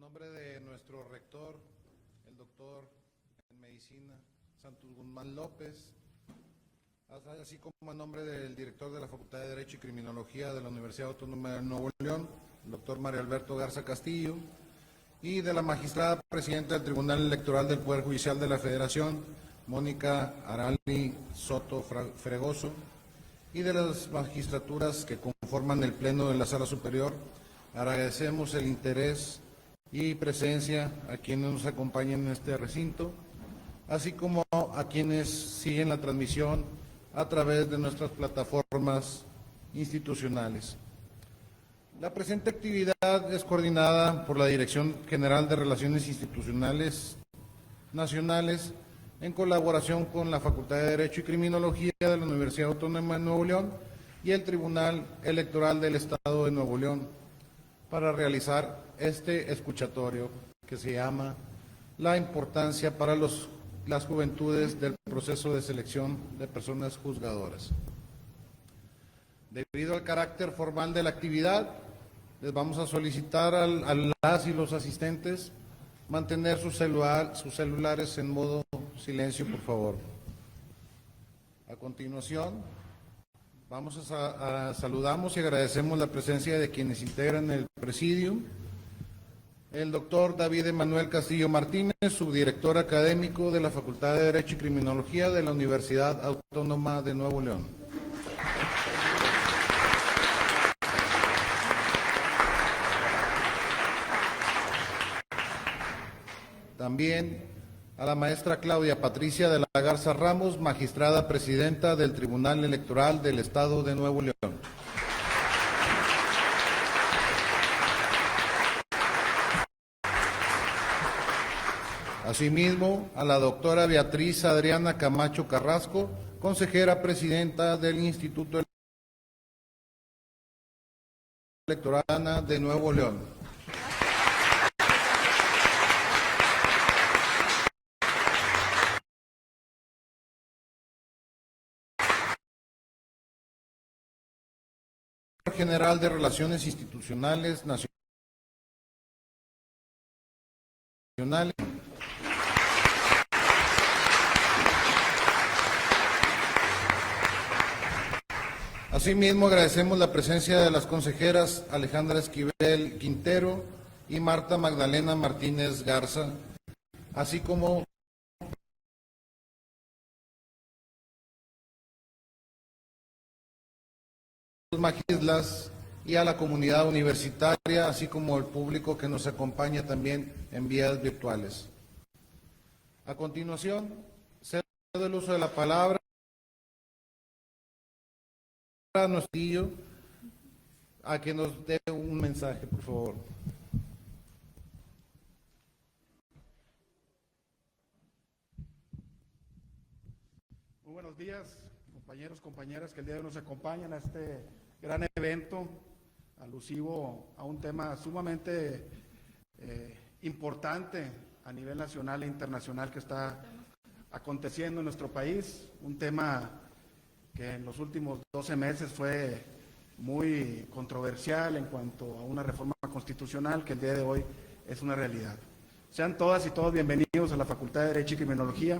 nombre de nuestro rector, el doctor en medicina Santos Guzmán López, así como en nombre del director de la Facultad de Derecho y Criminología de la Universidad Autónoma de Nuevo León, el doctor Mario Alberto Garza Castillo, y de la magistrada presidenta del Tribunal Electoral del Poder Judicial de la Federación, Mónica Arali Soto Fregoso, y de las magistraturas que conforman el Pleno de la Sala Superior. Agradecemos el interés y presencia a quienes nos acompañan en este recinto, así como a quienes siguen la transmisión a través de nuestras plataformas institucionales. La presente actividad es coordinada por la Dirección General de Relaciones Institucionales Nacionales en colaboración con la Facultad de Derecho y Criminología de la Universidad Autónoma de Nuevo León y el Tribunal Electoral del Estado de Nuevo León para realizar este escuchatorio que se llama La importancia para las juventudes del proceso de selección de personas juzgadoras. Debido al carácter formal de la actividad, les vamos a solicitar a las y los asistentes mantener sus celulares en modo silencio, por favor. A continuación, saludamos y agradecemos la presencia de quienes integran el presidium. El doctor David Emanuel Castillo Martínez, subdirector académico de la Facultad de Derecho y Criminología de la Universidad Autónoma de Nuevo León. También a la maestra Claudia Patricia de la Garza Ramos, magistrada presidenta del Tribunal Electoral del Estado de Nuevo León. Asimismo, a la doctora Beatriz Adriana Camacho Carrasco, consejera presidenta del Instituto Electoral de Nuevo León. General de Relaciones Institucionales Nacionales. Asimismo, agradecemos la presencia de las consejeras Alejandra Esquivel Quintero y Marta Magdalena Martínez Garza, así como los magislas y a la comunidad universitaria, así como el público que nos acompaña también en vías virtuales. A continuación, cedo el uso de la palabra a nuestro tío, a que nos dé un mensaje, por favor. Muy buenos días, compañeros, compañeras que el día de hoy nos acompañan a este gran evento alusivo a un tema sumamente importante a nivel nacional e internacional que está aconteciendo en nuestro país, un tema que en los últimos 12 meses fue muy controversial en cuanto a una reforma constitucional que el día de hoy es una realidad. Sean todas y todos bienvenidos a la Facultad de Derecho y Criminología,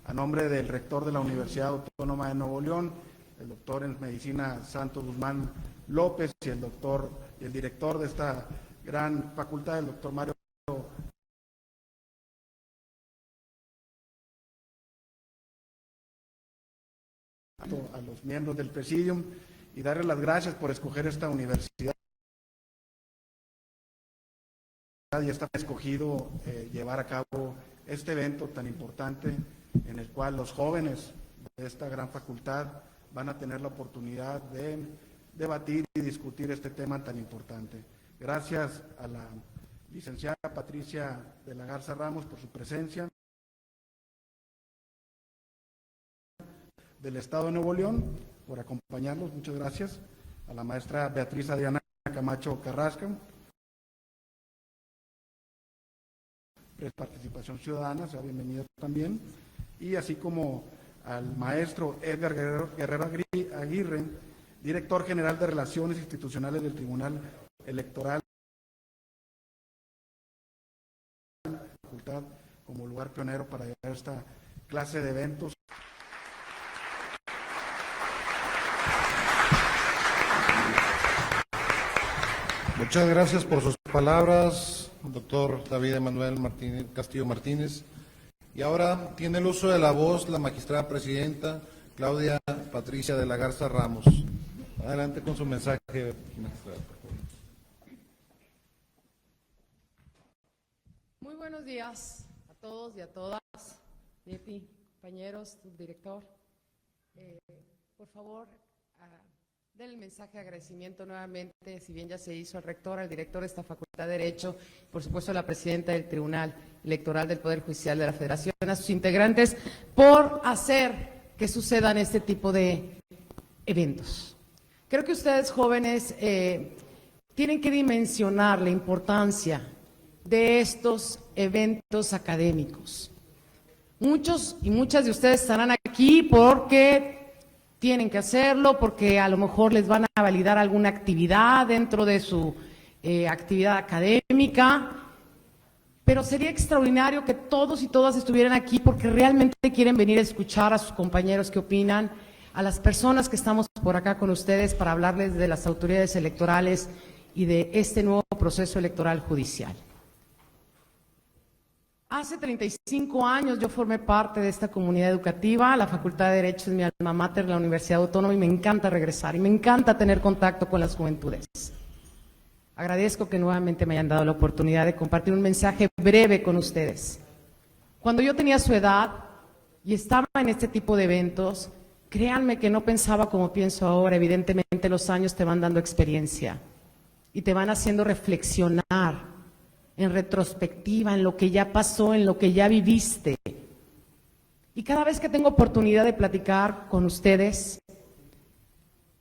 a nombre del rector de la Universidad Autónoma de Nuevo León, el doctor en medicina Santos Guzmán López, y el director de esta gran facultad, el doctor Mario a los miembros del presidium, y darles las gracias por escoger esta universidad y está escogido llevar a cabo este evento tan importante en el cual los jóvenes de esta gran facultad van a tener la oportunidad de debatir y discutir este tema tan importante. Gracias a la licenciada Patricia de la Garza Ramos por su presencia, del Estado de Nuevo León, por acompañarnos, muchas gracias. A la maestra Beatriz Adriana Camacho Carrasco, Participación Ciudadana, sea bienvenida también, y así como al maestro Edgar Guerrero Aguirre, director general de Relaciones Institucionales del Tribunal Electoral facultad como lugar pionero para llevar esta clase de eventos. Muchas gracias por sus palabras, doctor David Emanuel Castillo Martínez. Y ahora tiene el uso de la voz la magistrada presidenta Claudia Patricia de la Garza Ramos. Adelante con su mensaje, magistrada, por favor. Muy buenos días a todos y a todas, Yeti, compañeros, subdirector. Por favor, den el mensaje de agradecimiento nuevamente, si bien ya se hizo al rector, al director de esta Facultad de Derecho, por supuesto a la presidenta del Tribunal Electoral del Poder Judicial de la Federación, a sus integrantes, por hacer que sucedan este tipo de eventos. Creo que ustedes, jóvenes, tienen que dimensionar la importancia de estos eventos académicos. Muchos y muchas de ustedes estarán aquí porque tienen que hacerlo, porque a lo mejor les van a validar alguna actividad dentro de su actividad académica, pero sería extraordinario que todos y todas estuvieran aquí porque realmente quieren venir a escuchar a sus compañeros que opinan, a las personas que estamos por acá con ustedes para hablarles de las autoridades electorales y de este nuevo proceso electoral judicial. Hace 35 años yo formé parte de esta comunidad educativa, la Facultad de Derecho es mi alma mater, la Universidad Autónoma, y me encanta regresar y me encanta tener contacto con las juventudes. Agradezco que nuevamente me hayan dado la oportunidad de compartir un mensaje breve con ustedes. Cuando yo tenía su edad y estaba en este tipo de eventos, créanme que no pensaba como pienso ahora. Evidentemente los años te van dando experiencia y te van haciendo reflexionar en retrospectiva, en lo que ya pasó, en lo que ya viviste. Y cada vez que tengo oportunidad de platicar con ustedes,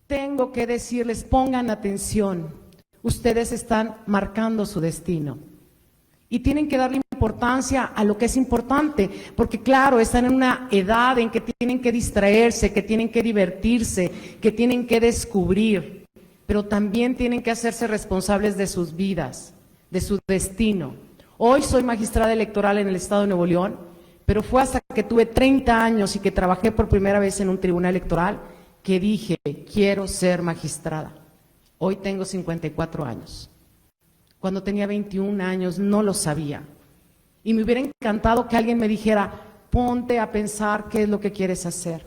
tengo que decirles, pongan atención, ustedes están marcando su destino. Y tienen que darle importancia a lo que es importante, porque claro, están en una edad en que tienen que distraerse, que tienen que divertirse, que tienen que descubrir, pero también tienen que hacerse responsables de sus vidas, de su destino. Hoy soy magistrada electoral en el Estado de Nuevo León, pero fue hasta que tuve 30 años y que trabajé por primera vez en un tribunal electoral que dije, quiero ser magistrada. Hoy tengo 54 años. Cuando tenía 21 años no lo sabía. Y me hubiera encantado que alguien me dijera, ponte a pensar qué es lo que quieres hacer.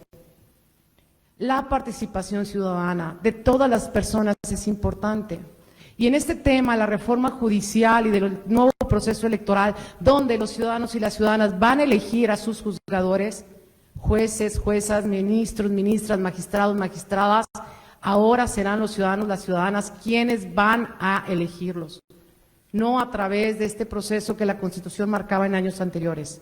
La participación ciudadana de todas las personas es importante. Y en este tema, la reforma judicial y del nuevo proceso electoral, donde los ciudadanos y las ciudadanas van a elegir a sus juzgadores, jueces, juezas, ministros, ministras, magistrados, magistradas, ahora serán los ciudadanos, las ciudadanas quienes van a elegirlos, no a través de este proceso que la Constitución marcaba en años anteriores.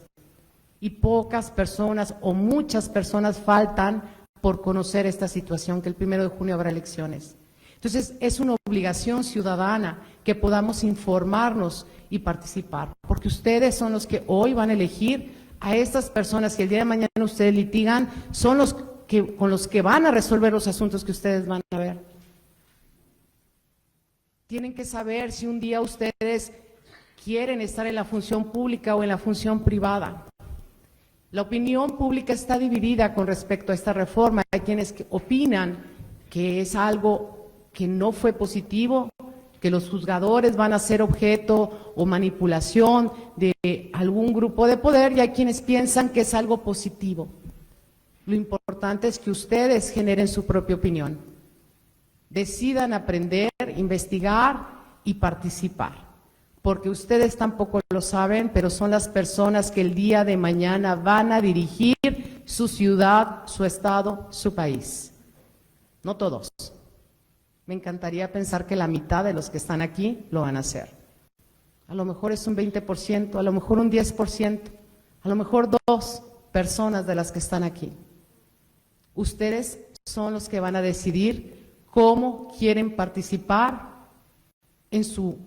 Y pocas personas o muchas personas faltan por conocer esta situación, que el 1 de junio habrá elecciones. Entonces, es una obligación ciudadana que podamos informarnos y participar, porque ustedes son los que hoy van a elegir a estas personas que el día de mañana ustedes litigan, son los que, con los que van a resolver los asuntos que ustedes van a ver. Tienen que saber si un día ustedes quieren estar en la función pública o en la función privada. La opinión pública está dividida con respecto a esta reforma. Hay quienes opinan que es algo que no fue positivo, que los juzgadores van a ser objeto o manipulación de algún grupo de poder, y hay quienes piensan que es algo positivo. Lo importante es que ustedes generen su propia opinión, decidan aprender, investigar y participar, porque ustedes tampoco lo saben, pero son las personas que el día de mañana van a dirigir su ciudad, su estado, su país. No todos. Me encantaría pensar que la mitad de los que están aquí lo van a hacer. A lo mejor es un 20%, a lo mejor un 10%, a lo mejor 2 personas de las que están aquí. Ustedes son los que van a decidir cómo quieren participar en su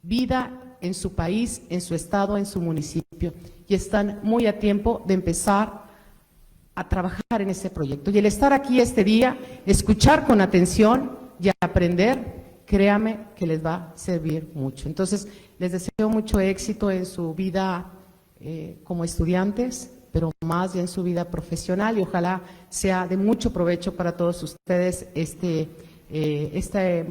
vida, en su país, en su estado, en su municipio. Y están muy a tiempo de empezar a trabajar en ese proyecto. Y el estar aquí este día, escuchar con atención y aprender, créame que les va a servir mucho. Entonces, les deseo mucho éxito en su vida como estudiantes, pero más en su vida profesional, y ojalá sea de mucho provecho para todos ustedes esta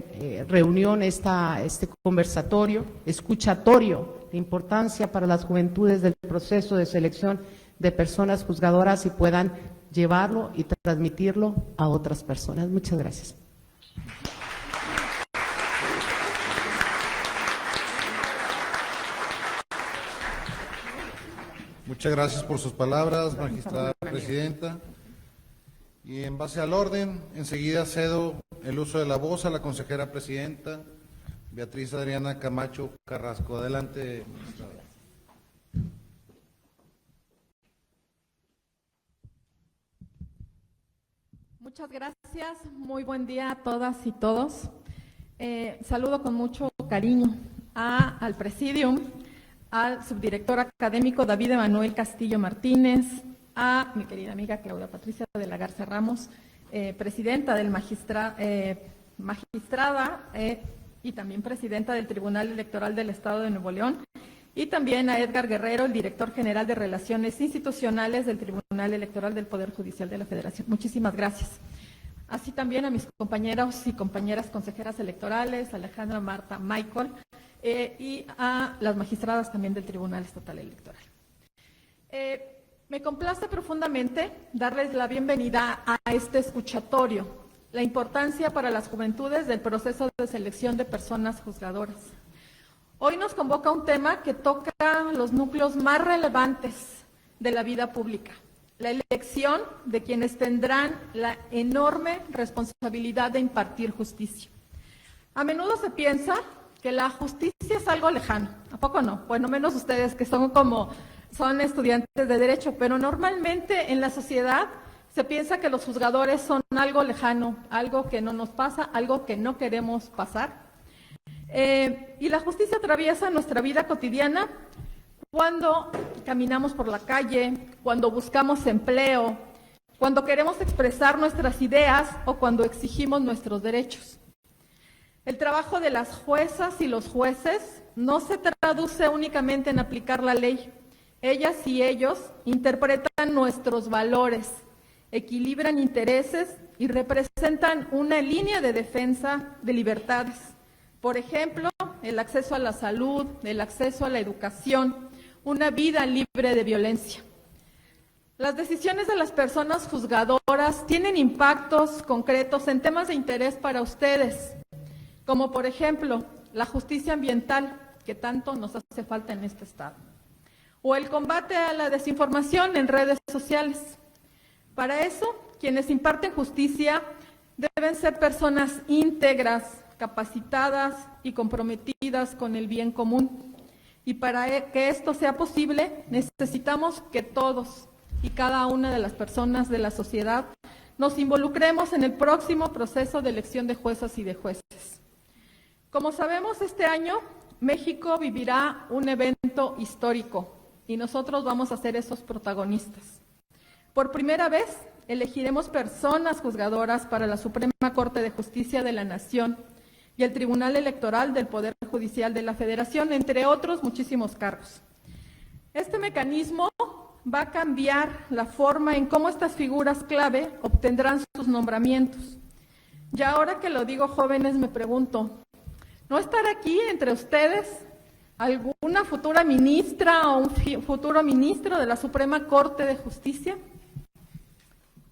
reunión, este conversatorio, escuchatorio, de importancia para las juventudes del proceso de selección de personas juzgadoras y puedan llevarlo y transmitirlo a otras personas. Muchas gracias. Muchas gracias por sus palabras, magistrada presidenta. Y en base al orden, enseguida cedo el uso de la voz a la consejera presidenta, Beatriz Adriana Camacho Carrasco. Adelante, magistrada. Muchas gracias, muy buen día a todas y todos. Saludo con mucho cariño al Presidium, al subdirector académico David Emanuel Castillo Martínez, a mi querida amiga Claudia Patricia de la Garza Ramos, presidenta del magistrada y también presidenta del Tribunal Electoral del Estado de Nuevo León, y también a Edgar Guerrero, el director general de Relaciones Institucionales del Tribunal Electoral del Poder Judicial de la Federación. Muchísimas gracias. Así también a mis compañeros y compañeras consejeras electorales, Alejandra, Marta, Michael, y a las magistradas también del Tribunal Estatal Electoral. Me complace profundamente darles la bienvenida a este escuchatorio, la importancia para las juventudes del proceso de selección de personas juzgadoras. Hoy nos convoca un tema que toca los núcleos más relevantes de la vida pública, la elección de quienes tendrán la enorme responsabilidad de impartir justicia. A menudo se piensa que la justicia es algo lejano, ¿a poco no? Bueno, menos ustedes que son estudiantes de Derecho, pero normalmente en la sociedad se piensa que los juzgadores son algo lejano, algo que no nos pasa, algo que no queremos pasar. Y la justicia atraviesa nuestra vida cotidiana cuando caminamos por la calle, cuando buscamos empleo, cuando queremos expresar nuestras ideas o cuando exigimos nuestros derechos. El trabajo de las juezas y los jueces no se traduce únicamente en aplicar la ley. Ellas y ellos interpretan nuestros valores, equilibran intereses y representan una línea de defensa de libertades. Por ejemplo, el acceso a la salud, el acceso a la educación, una vida libre de violencia. Las decisiones de las personas juzgadoras tienen impactos concretos en temas de interés para ustedes, como por ejemplo la justicia ambiental, que tanto nos hace falta en este estado, o el combate a la desinformación en redes sociales. Para eso, quienes imparten justicia deben ser personas íntegras, capacitadas y comprometidas con el bien común. Y para que esto sea posible, necesitamos que todos y cada una de las personas de la sociedad nos involucremos en el próximo proceso de elección de juezas y de jueces. Como sabemos, este año México vivirá un evento histórico y nosotros vamos a ser esos protagonistas. Por primera vez, elegiremos personas juzgadoras para la Suprema Corte de Justicia de la Nación y el Tribunal Electoral del Poder Judicial de la Federación, entre otros muchísimos cargos. Este mecanismo va a cambiar la forma en cómo estas figuras clave obtendrán sus nombramientos. Y ahora que lo digo, jóvenes, me pregunto, ¿no estará aquí entre ustedes alguna futura ministra o un futuro ministro de la Suprema Corte de Justicia?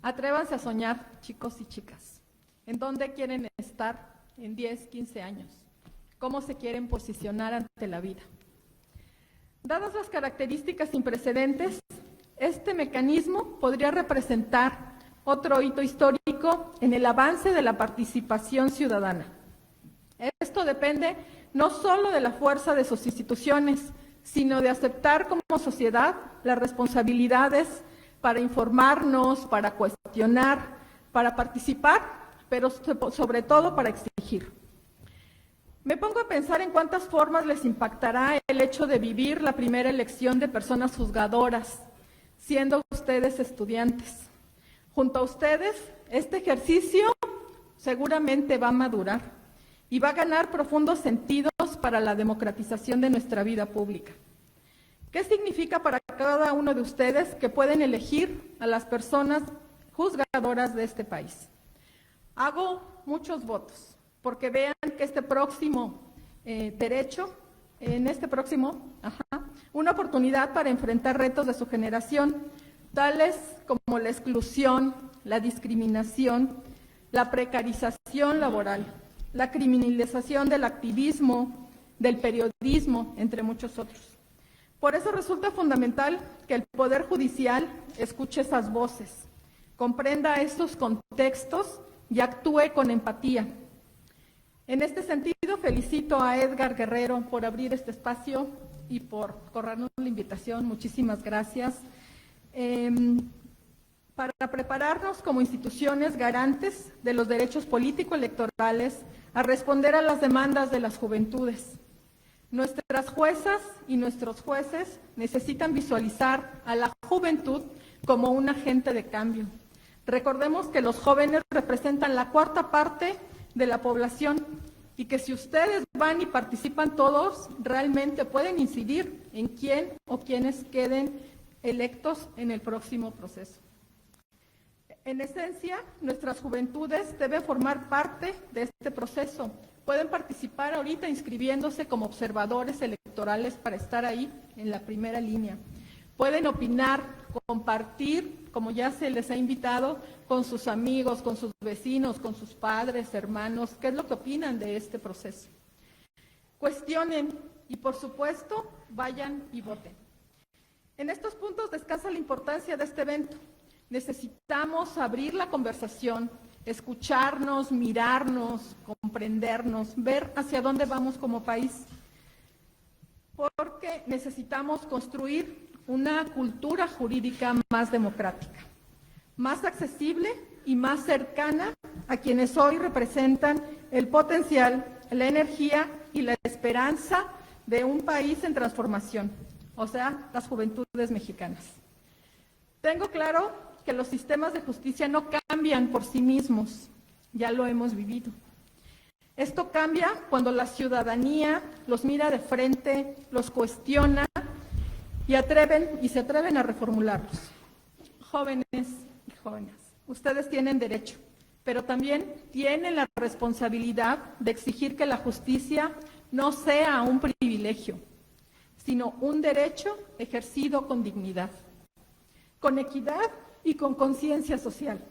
Atrévanse a soñar, chicos y chicas. ¿En dónde quieren estar en 10, 15 años? ¿Cómo se quieren posicionar ante la vida? Dadas las características sin precedentes, este mecanismo podría representar otro hito histórico en el avance de la participación ciudadana. Esto depende no solo de la fuerza de sus instituciones, sino de aceptar como sociedad las responsabilidades para informarnos, para cuestionar, para participar, pero sobre todo para exigir. Me pongo a pensar en cuántas formas les impactará el hecho de vivir la primera elección de personas juzgadoras, siendo ustedes estudiantes. Junto a ustedes, este ejercicio seguramente va a madurar y va a ganar profundos sentidos para la democratización de nuestra vida pública. ¿Qué significa para cada uno de ustedes que pueden elegir a las personas juzgadoras de este país. Hago muchos votos porque vean que este próximo una oportunidad para enfrentar retos de su generación, tales como la exclusión, la discriminación, la precarización laboral, la criminalización del activismo, del periodismo, entre muchos otros. Por eso resulta fundamental que el Poder Judicial escuche esas voces, comprenda estos contextos y actúe con empatía. En este sentido, felicito a Edgar Guerrero por abrir este espacio y por corrernos la invitación. Muchísimas gracias. Para prepararnos como instituciones garantes de los derechos político-electorales a responder a las demandas de las juventudes. Nuestras juezas y nuestros jueces necesitan visualizar a la juventud como un agente de cambio. Recordemos que los jóvenes representan la cuarta parte de la población y que si ustedes van y participan todos, realmente pueden incidir en quién o quiénes queden electos en el próximo proceso. En esencia, nuestras juventudes deben formar parte de este proceso. Pueden participar ahorita inscribiéndose como observadores electorales para estar ahí en la primera línea. Pueden opinar, compartir, como ya se les ha invitado, con sus amigos, con sus vecinos, con sus padres, hermanos, qué es lo que opinan de este proceso. Cuestionen y, por supuesto, vayan y voten. En estos puntos descansa la importancia de este evento. Necesitamos abrir la conversación, escucharnos, mirarnos, comprendernos, ver hacia dónde vamos como país, porque necesitamos construir una cultura jurídica más democrática, más accesible y más cercana a quienes hoy representan el potencial, la energía y la esperanza de un país en transformación, o sea, las juventudes mexicanas. Tengo claro que los sistemas de justicia no cambian por sí mismos, ya lo hemos vivido. Esto cambia cuando la ciudadanía los mira de frente, los cuestiona y se atreven a reformularlos. Jóvenes y jóvenes, ustedes tienen derecho, pero también tienen la responsabilidad de exigir que la justicia no sea un privilegio, sino un derecho ejercido con dignidad, con equidad y con conciencia social.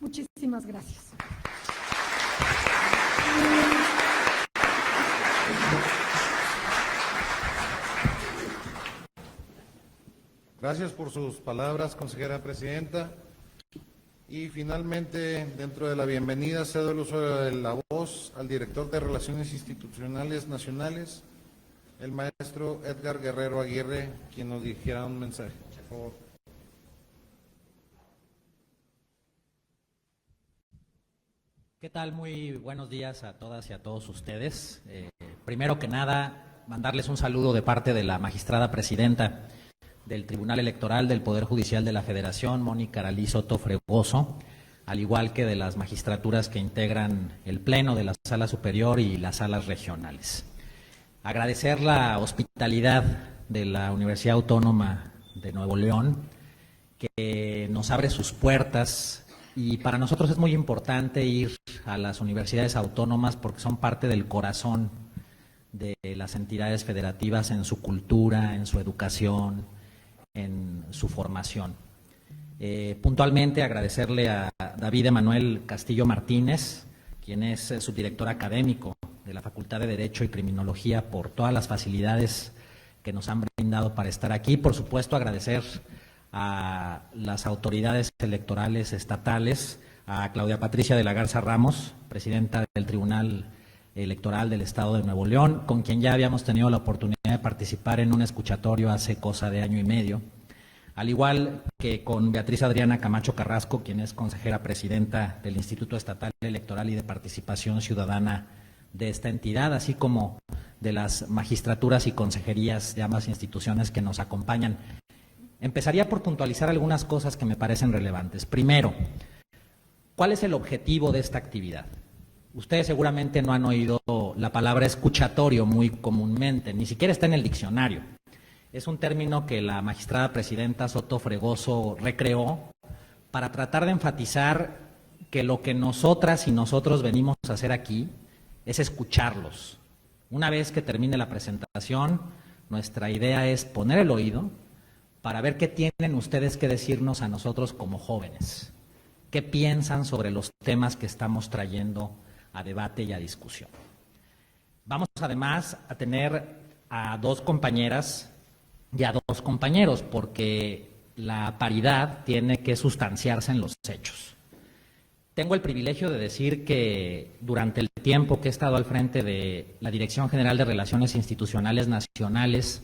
Muchísimas gracias. Gracias por sus palabras, consejera presidenta. Y finalmente, dentro de la bienvenida, cedo el uso de la voz al director de Relaciones Institucionales Nacionales, el maestro Edgar Guerrero Aguirre, quien nos dirigiera un mensaje. Por favor. ¿Qué tal? Muy buenos días a todas y a todos ustedes. Primero que nada, mandarles un saludo de parte de la magistrada presidenta del Tribunal Electoral del Poder Judicial de la Federación, Mónica Aralí Soto Fregoso, al igual que de las magistraturas que integran el Pleno de la Sala Superior y las salas regionales. Agradecer la hospitalidad de la Universidad Autónoma de Nuevo León, que nos abre sus puertas. Y para nosotros es muy importante ir a las universidades autónomas porque son parte del corazón de las entidades federativas en su cultura, en su educación, en su formación. Puntualmente agradecerle a David Emanuel Castillo Martínez, quien es subdirector académico de la Facultad de Derecho y Criminología, por todas las facilidades que nos han brindado para estar aquí. Por supuesto, agradecer a las autoridades electorales estatales, a Claudia Patricia de la Garza Ramos, presidenta del Tribunal Electoral del Estado de Nuevo León, con quien ya habíamos tenido la oportunidad de participar en un escuchatorio hace cosa de año y medio, al igual que con Beatriz Adriana Camacho Carrasco, quien es consejera presidenta del Instituto Estatal Electoral y de Participación Ciudadana de esta entidad, así como de las magistraturas y consejerías de ambas instituciones que nos acompañan. Empezaría por puntualizar algunas cosas que me parecen relevantes. Primero, ¿cuál es el objetivo de esta actividad? Ustedes seguramente no han oído la palabra escuchatorio muy comúnmente, ni siquiera está en el diccionario. Es un término que la magistrada presidenta Soto Fregoso recreó para tratar de enfatizar que lo que nosotras y nosotros venimos a hacer aquí es escucharlos. Una vez que termine la presentación, nuestra idea es poner el oído para ver qué tienen ustedes que decirnos a nosotros como jóvenes, qué piensan sobre los temas que estamos trayendo a debate y a discusión. Vamos además a tener a 2 compañeras y a 2 compañeros, porque la paridad tiene que sustanciarse en los hechos. Tengo el privilegio de decir que durante el tiempo que he estado al frente de la Dirección General de Relaciones Institucionales Nacionales,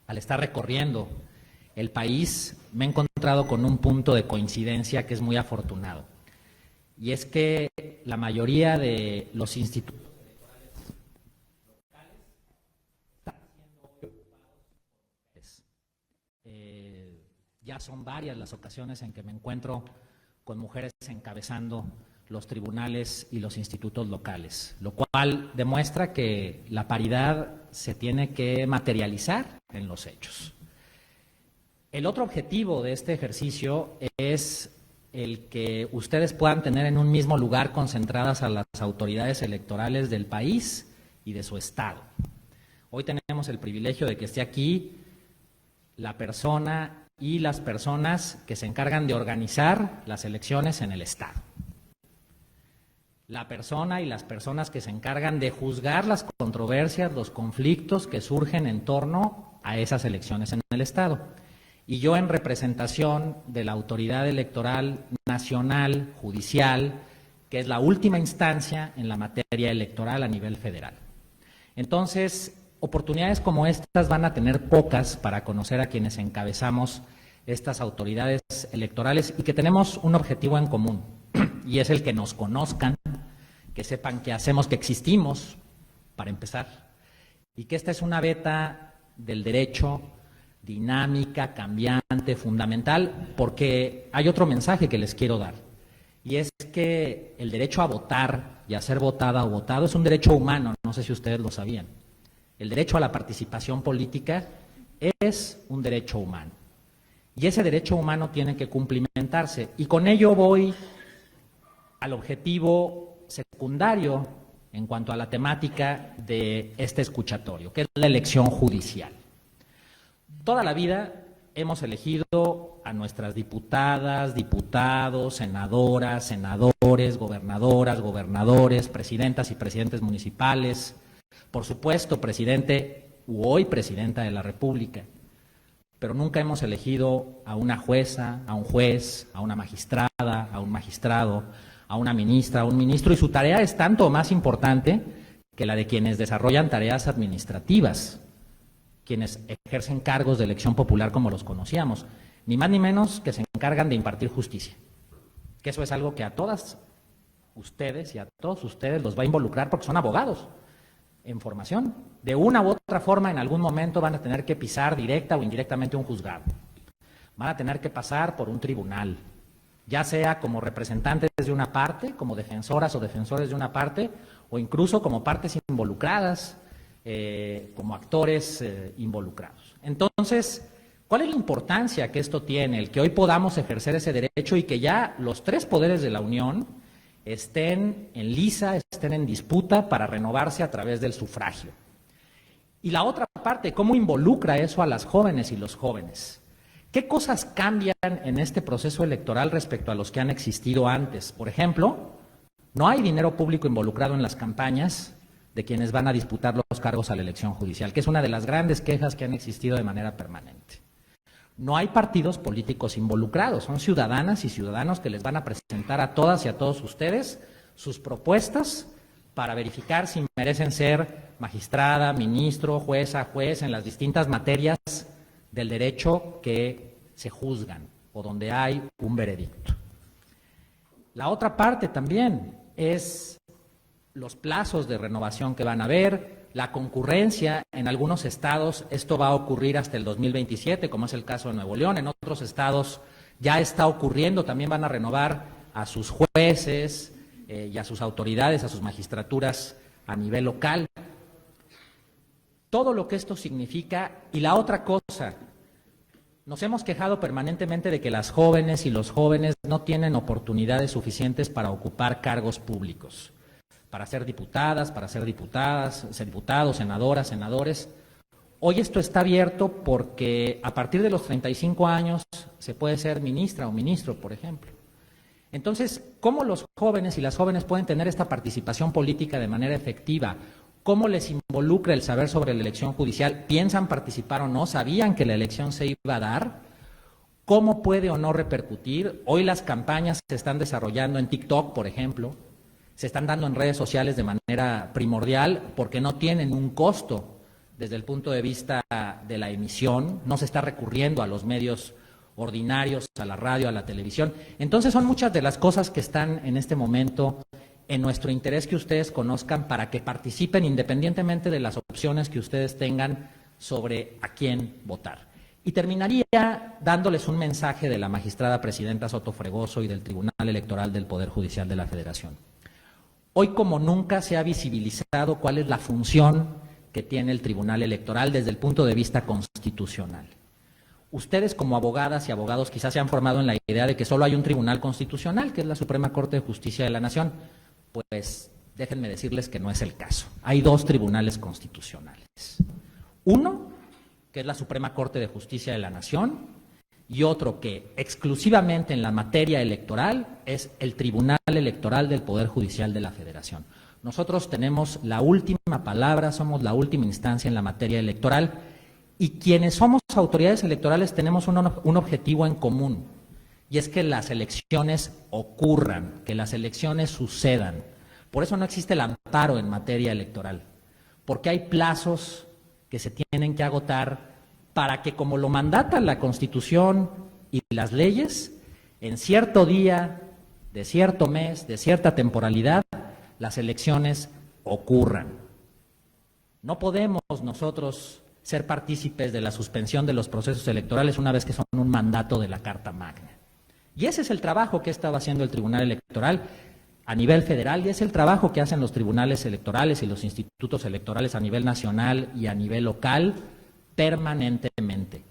al estar recorriendo el país, me he encontrado con un punto de coincidencia que es muy afortunado. Y es que la mayoría de los institutos locales están siendo ocupados. Ya son varias las ocasiones en que me encuentro con mujeres encabezando los tribunales y los institutos locales, lo cual demuestra que la paridad se tiene que materializar en los hechos. El otro objetivo de este ejercicio es el que ustedes puedan tener en un mismo lugar concentradas a las autoridades electorales del país y de su estado. Hoy tenemos el privilegio de que esté aquí la persona y las personas que se encargan de organizar las elecciones en el estado. La persona y las personas que se encargan de juzgar las controversias, los conflictos que surgen en torno a esas elecciones en el estado. Y yo, en representación de la autoridad electoral nacional, judicial, que es la última instancia en la materia electoral a nivel federal. Entonces, oportunidades como estas van a tener pocas para conocer a quienes encabezamos estas autoridades electorales y que tenemos un objetivo en común, y es el que nos conozcan, que sepan que hacemos, que existimos, para empezar, y que esta es una veta del derecho dinámica, cambiante, fundamental, porque hay otro mensaje que les quiero dar, y es que el derecho a votar y a ser votada o votado es un derecho humano, no sé si ustedes lo sabían. El derecho a la participación política es un derecho humano, y ese derecho humano tiene que cumplimentarse, y con ello voy al objetivo secundario en cuanto a la temática de este escuchatorio, que es la elección judicial. Toda la vida hemos elegido a nuestras diputadas, diputados, senadoras, senadores, gobernadoras, gobernadores, presidentas y presidentes municipales, por supuesto, presidente u hoy presidenta de la República, pero nunca hemos elegido a una jueza, a un juez, a una magistrada, a un magistrado, a una ministra, a un ministro, y su tarea es tanto o más importante que la de quienes desarrollan tareas administrativas, quienes ejercen cargos de elección popular como los conocíamos, ni más ni menos que se encargan de impartir justicia, que eso es algo que a todas ustedes y a todos ustedes los va a involucrar porque son abogados en formación. De una u otra forma, en algún momento van a tener que pisar directa o indirectamente un juzgado, van a tener que pasar por un tribunal, ya sea como representantes de una parte, como defensoras o defensores de una parte, o incluso como partes involucradas, como actores involucrados. Entonces, ¿cuál es la importancia que esto tiene, el que hoy podamos ejercer ese derecho y que ya los 3 poderes de la Unión estén en lisa, estén en disputa para renovarse a través del sufragio? Y la otra parte, ¿cómo involucra eso a las jóvenes y los jóvenes? ¿Qué cosas cambian en este proceso electoral respecto a los que han existido antes? Por ejemplo, no hay dinero público involucrado en las campañas de quienes van a disputar los cargos a la elección judicial, que es una de las grandes quejas que han existido de manera permanente. No hay partidos políticos involucrados, son ciudadanas y ciudadanos que les van a presentar a todas y a todos ustedes sus propuestas para verificar si merecen ser magistrada, ministro, jueza, juez en las distintas materias del derecho que se juzgan o donde hay un veredicto. La otra parte también es los plazos de renovación que van a haber, la concurrencia en algunos estados. Esto va a ocurrir hasta el 2027, como es el caso de Nuevo León. En otros estados ya está ocurriendo, también van a renovar a sus jueces y a sus autoridades, a sus magistraturas a nivel local. todo lo que esto significa. Y la otra cosa, nos hemos quejado permanentemente de que las jóvenes y los jóvenes no tienen oportunidades suficientes para ocupar cargos públicos, para ser diputadas, ser diputados, senadoras, senadores. Hoy esto está abierto porque a partir de los 35 años se puede ser ministra o ministro, por ejemplo. Entonces, ¿cómo los jóvenes y las jóvenes pueden tener esta participación política de manera efectiva? ¿Cómo les involucra el saber sobre la elección judicial? ¿Piensan participar o no? ¿Sabían que la elección se iba a dar? ¿Cómo puede o no repercutir? Hoy las campañas se están desarrollando en TikTok, por ejemplo, se están dando en redes sociales de manera primordial porque no tienen un costo desde el punto de vista de la emisión, no se está recurriendo a los medios ordinarios, a la radio, a la televisión. Entonces son muchas de las cosas que están en este momento en nuestro interés que ustedes conozcan para que participen independientemente de las opciones que ustedes tengan sobre a quién votar. Y terminaría dándoles un mensaje de la magistrada presidenta Soto Fregoso y del Tribunal Electoral del Poder Judicial de la Federación. Hoy como nunca se ha visibilizado cuál es la función que tiene el Tribunal Electoral desde el punto de vista constitucional. Ustedes como abogadas y abogados quizás se han formado en la idea de que solo hay un tribunal constitucional, que es la Suprema Corte de Justicia de la Nación. Pues déjenme decirles que no es el caso. Hay dos tribunales constitucionales. Uno, que es la Suprema Corte de Justicia de la Nación, y otro que exclusivamente en la materia electoral es el Tribunal Electoral del Poder Judicial de la Federación. Nosotros tenemos la última palabra, somos la última instancia en la materia electoral y quienes somos autoridades electorales tenemos un objetivo en común y es que las elecciones ocurran, que las elecciones sucedan. Por eso no existe el amparo en materia electoral, porque hay plazos que se tienen que agotar para que, como lo mandata la Constitución y las leyes, en cierto día, de cierto mes, de cierta temporalidad, las elecciones ocurran. No podemos nosotros ser partícipes de la suspensión de los procesos electorales una vez que son un mandato de la Carta Magna. Y ese es el trabajo que ha estado haciendo el Tribunal Electoral a nivel federal y es el trabajo que hacen los tribunales electorales y los institutos electorales a nivel nacional y a nivel local permanentemente.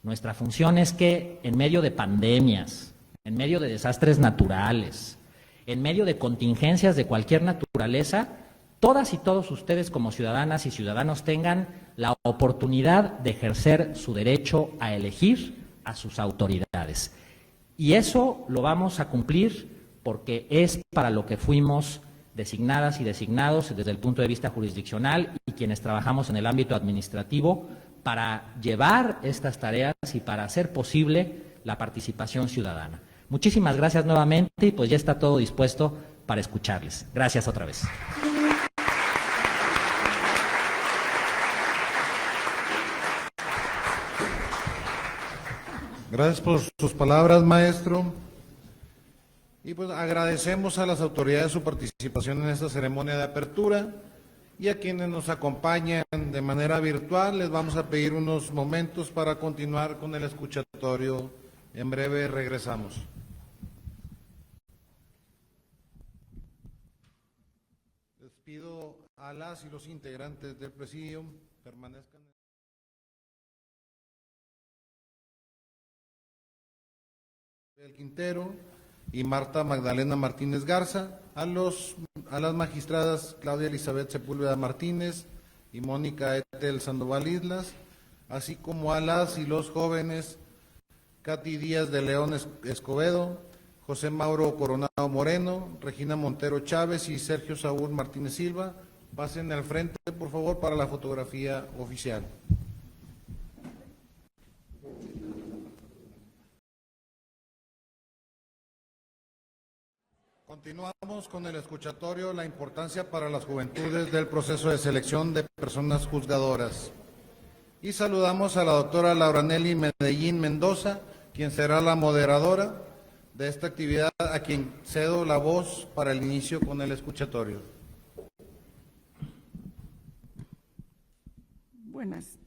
Nuestra función es que en medio de pandemias, en medio de desastres naturales, en medio de contingencias de cualquier naturaleza, todas y todos ustedes como ciudadanas y ciudadanos tengan la oportunidad de ejercer su derecho a elegir a sus autoridades. Y eso lo vamos a cumplir porque es para lo que fuimos designadas y designados desde el punto de vista jurisdiccional y quienes trabajamos en el ámbito administrativo para llevar estas tareas y para hacer posible la participación ciudadana. Muchísimas gracias nuevamente y pues ya está todo dispuesto para escucharles. Gracias otra vez. Gracias por sus palabras, maestro. Y pues agradecemos a las autoridades su participación en esta ceremonia de apertura y a quienes nos acompañan de manera virtual. Les vamos a pedir unos momentos para continuar con el escuchatorio. En breve regresamos. Les pido a las y los integrantes del presidium permanezcan. El Quintero y Marta Magdalena Martínez Garza, a las magistradas Claudia Elizabeth Sepúlveda Martínez y Mónica Etel Sandoval Islas, así como a las y los jóvenes Katy Díaz de León Escobedo, José Mauro Coronado Moreno, Regina Montero Chávez y Sergio Saúl Martínez Silva. Pasen al frente, por favor, para la fotografía oficial. Continuamos con el escuchatorio La importancia para las juventudes del proceso de selección de personas juzgadoras. Y saludamos a la doctora Laura Nelly Medellín Mendoza, quien será la moderadora de esta actividad, a quien cedo la voz para el inicio con el escuchatorio. Buenas,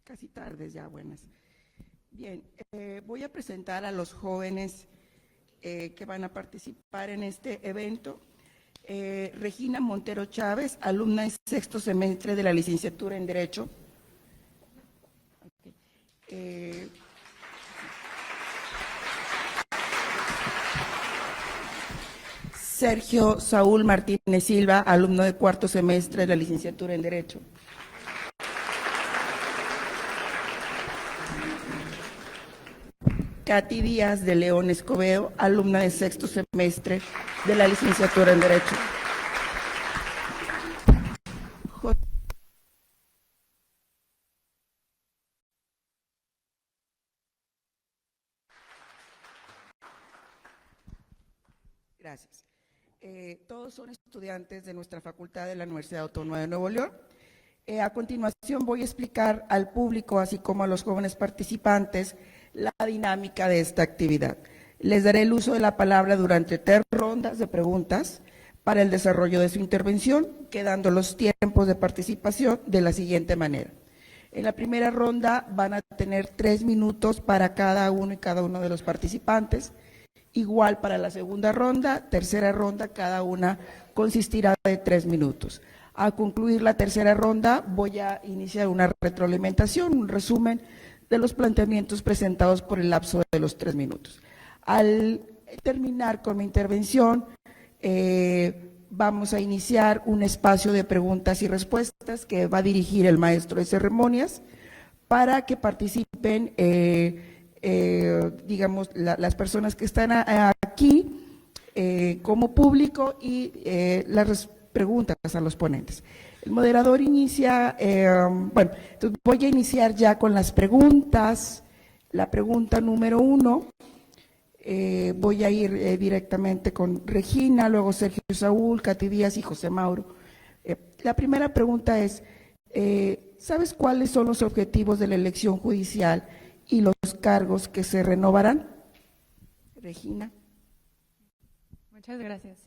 casi tardes ya, buenas. Bien, voy a presentar a los jóvenes que van a participar en este evento. Regina Montero Chávez, alumna de sexto semestre de la licenciatura en Derecho. Sergio Saúl Martínez Silva, alumno de cuarto semestre de la licenciatura en Derecho. Katy Díaz de León Escobedo, alumna de sexto semestre de la licenciatura en Derecho. Gracias. Todos son estudiantes de nuestra facultad de la Universidad Autónoma de Nuevo León. A continuación voy a explicar al público, así como a los jóvenes participantes, la dinámica de esta actividad. Les daré el uso de la palabra durante 3 rondas de preguntas para el desarrollo de su intervención, quedando los tiempos de participación de la siguiente manera. En la primera ronda van a tener 3 minutos para cada uno y cada uno de los participantes. Igual para la segunda ronda, tercera ronda, cada una consistirá de 3 minutos. Al concluir la tercera ronda, voy a iniciar una retroalimentación, un resumen de los planteamientos presentados por el lapso de los 3 minutos. Al terminar con mi intervención, vamos a iniciar un espacio de preguntas y respuestas que va a dirigir el maestro de ceremonias para que participen digamos, las personas que están aquí como público y las preguntas a los ponentes. El moderador inicia, bueno, entonces voy a iniciar ya con las preguntas. La pregunta número 1, voy a ir directamente con Regina, luego Sergio Saúl, Katy Díaz y José Mauro. La primera pregunta es, ¿sabes cuáles son los objetivos de la elección judicial y los cargos que se renovarán? Regina. Muchas gracias.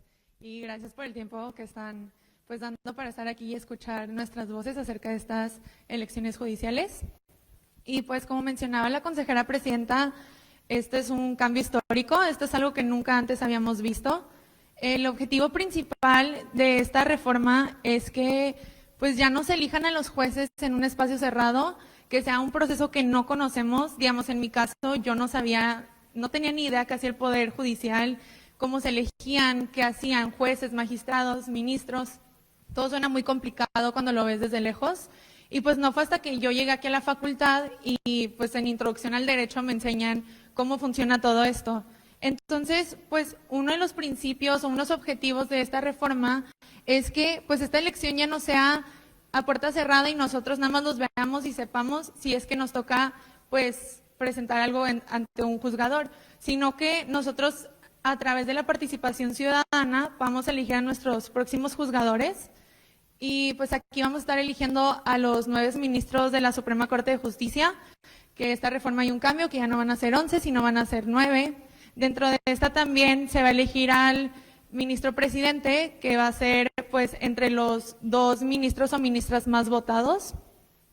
Y gracias por el tiempo que están pues dando para estar aquí y escuchar nuestras voces acerca de estas elecciones judiciales. Y pues como mencionaba la consejera presidenta, este es un cambio histórico, esto es algo que nunca antes habíamos visto. El objetivo principal de esta reforma es que pues ya no se elijan a los jueces en un espacio cerrado, que sea un proceso que no conocemos. Digamos, en mi caso, yo no sabía, no tenía ni idea qué hacía el Poder Judicial, cómo se elegían, qué hacían jueces, magistrados, ministros. Todo suena muy complicado cuando lo ves desde lejos. Y pues no fue hasta que yo llegué aquí a la facultad y pues en Introducción al Derecho me enseñan cómo funciona todo esto. Entonces, pues uno de los principios o unos objetivos de esta reforma es que pues esta elección ya no sea a puerta cerrada y nosotros nada más los veamos y sepamos si es que nos toca pues presentar algo ante un juzgador, sino que nosotros a través de la participación ciudadana vamos a elegir a nuestros próximos juzgadores y pues aquí vamos a estar eligiendo a los 9 ministros de la Suprema Corte de Justicia, que esta reforma hay un cambio, que ya no van a ser 11, sino van a ser 9. Dentro de esta también se va a elegir al ministro presidente, que va a ser pues entre los 2 ministros o ministras más votados.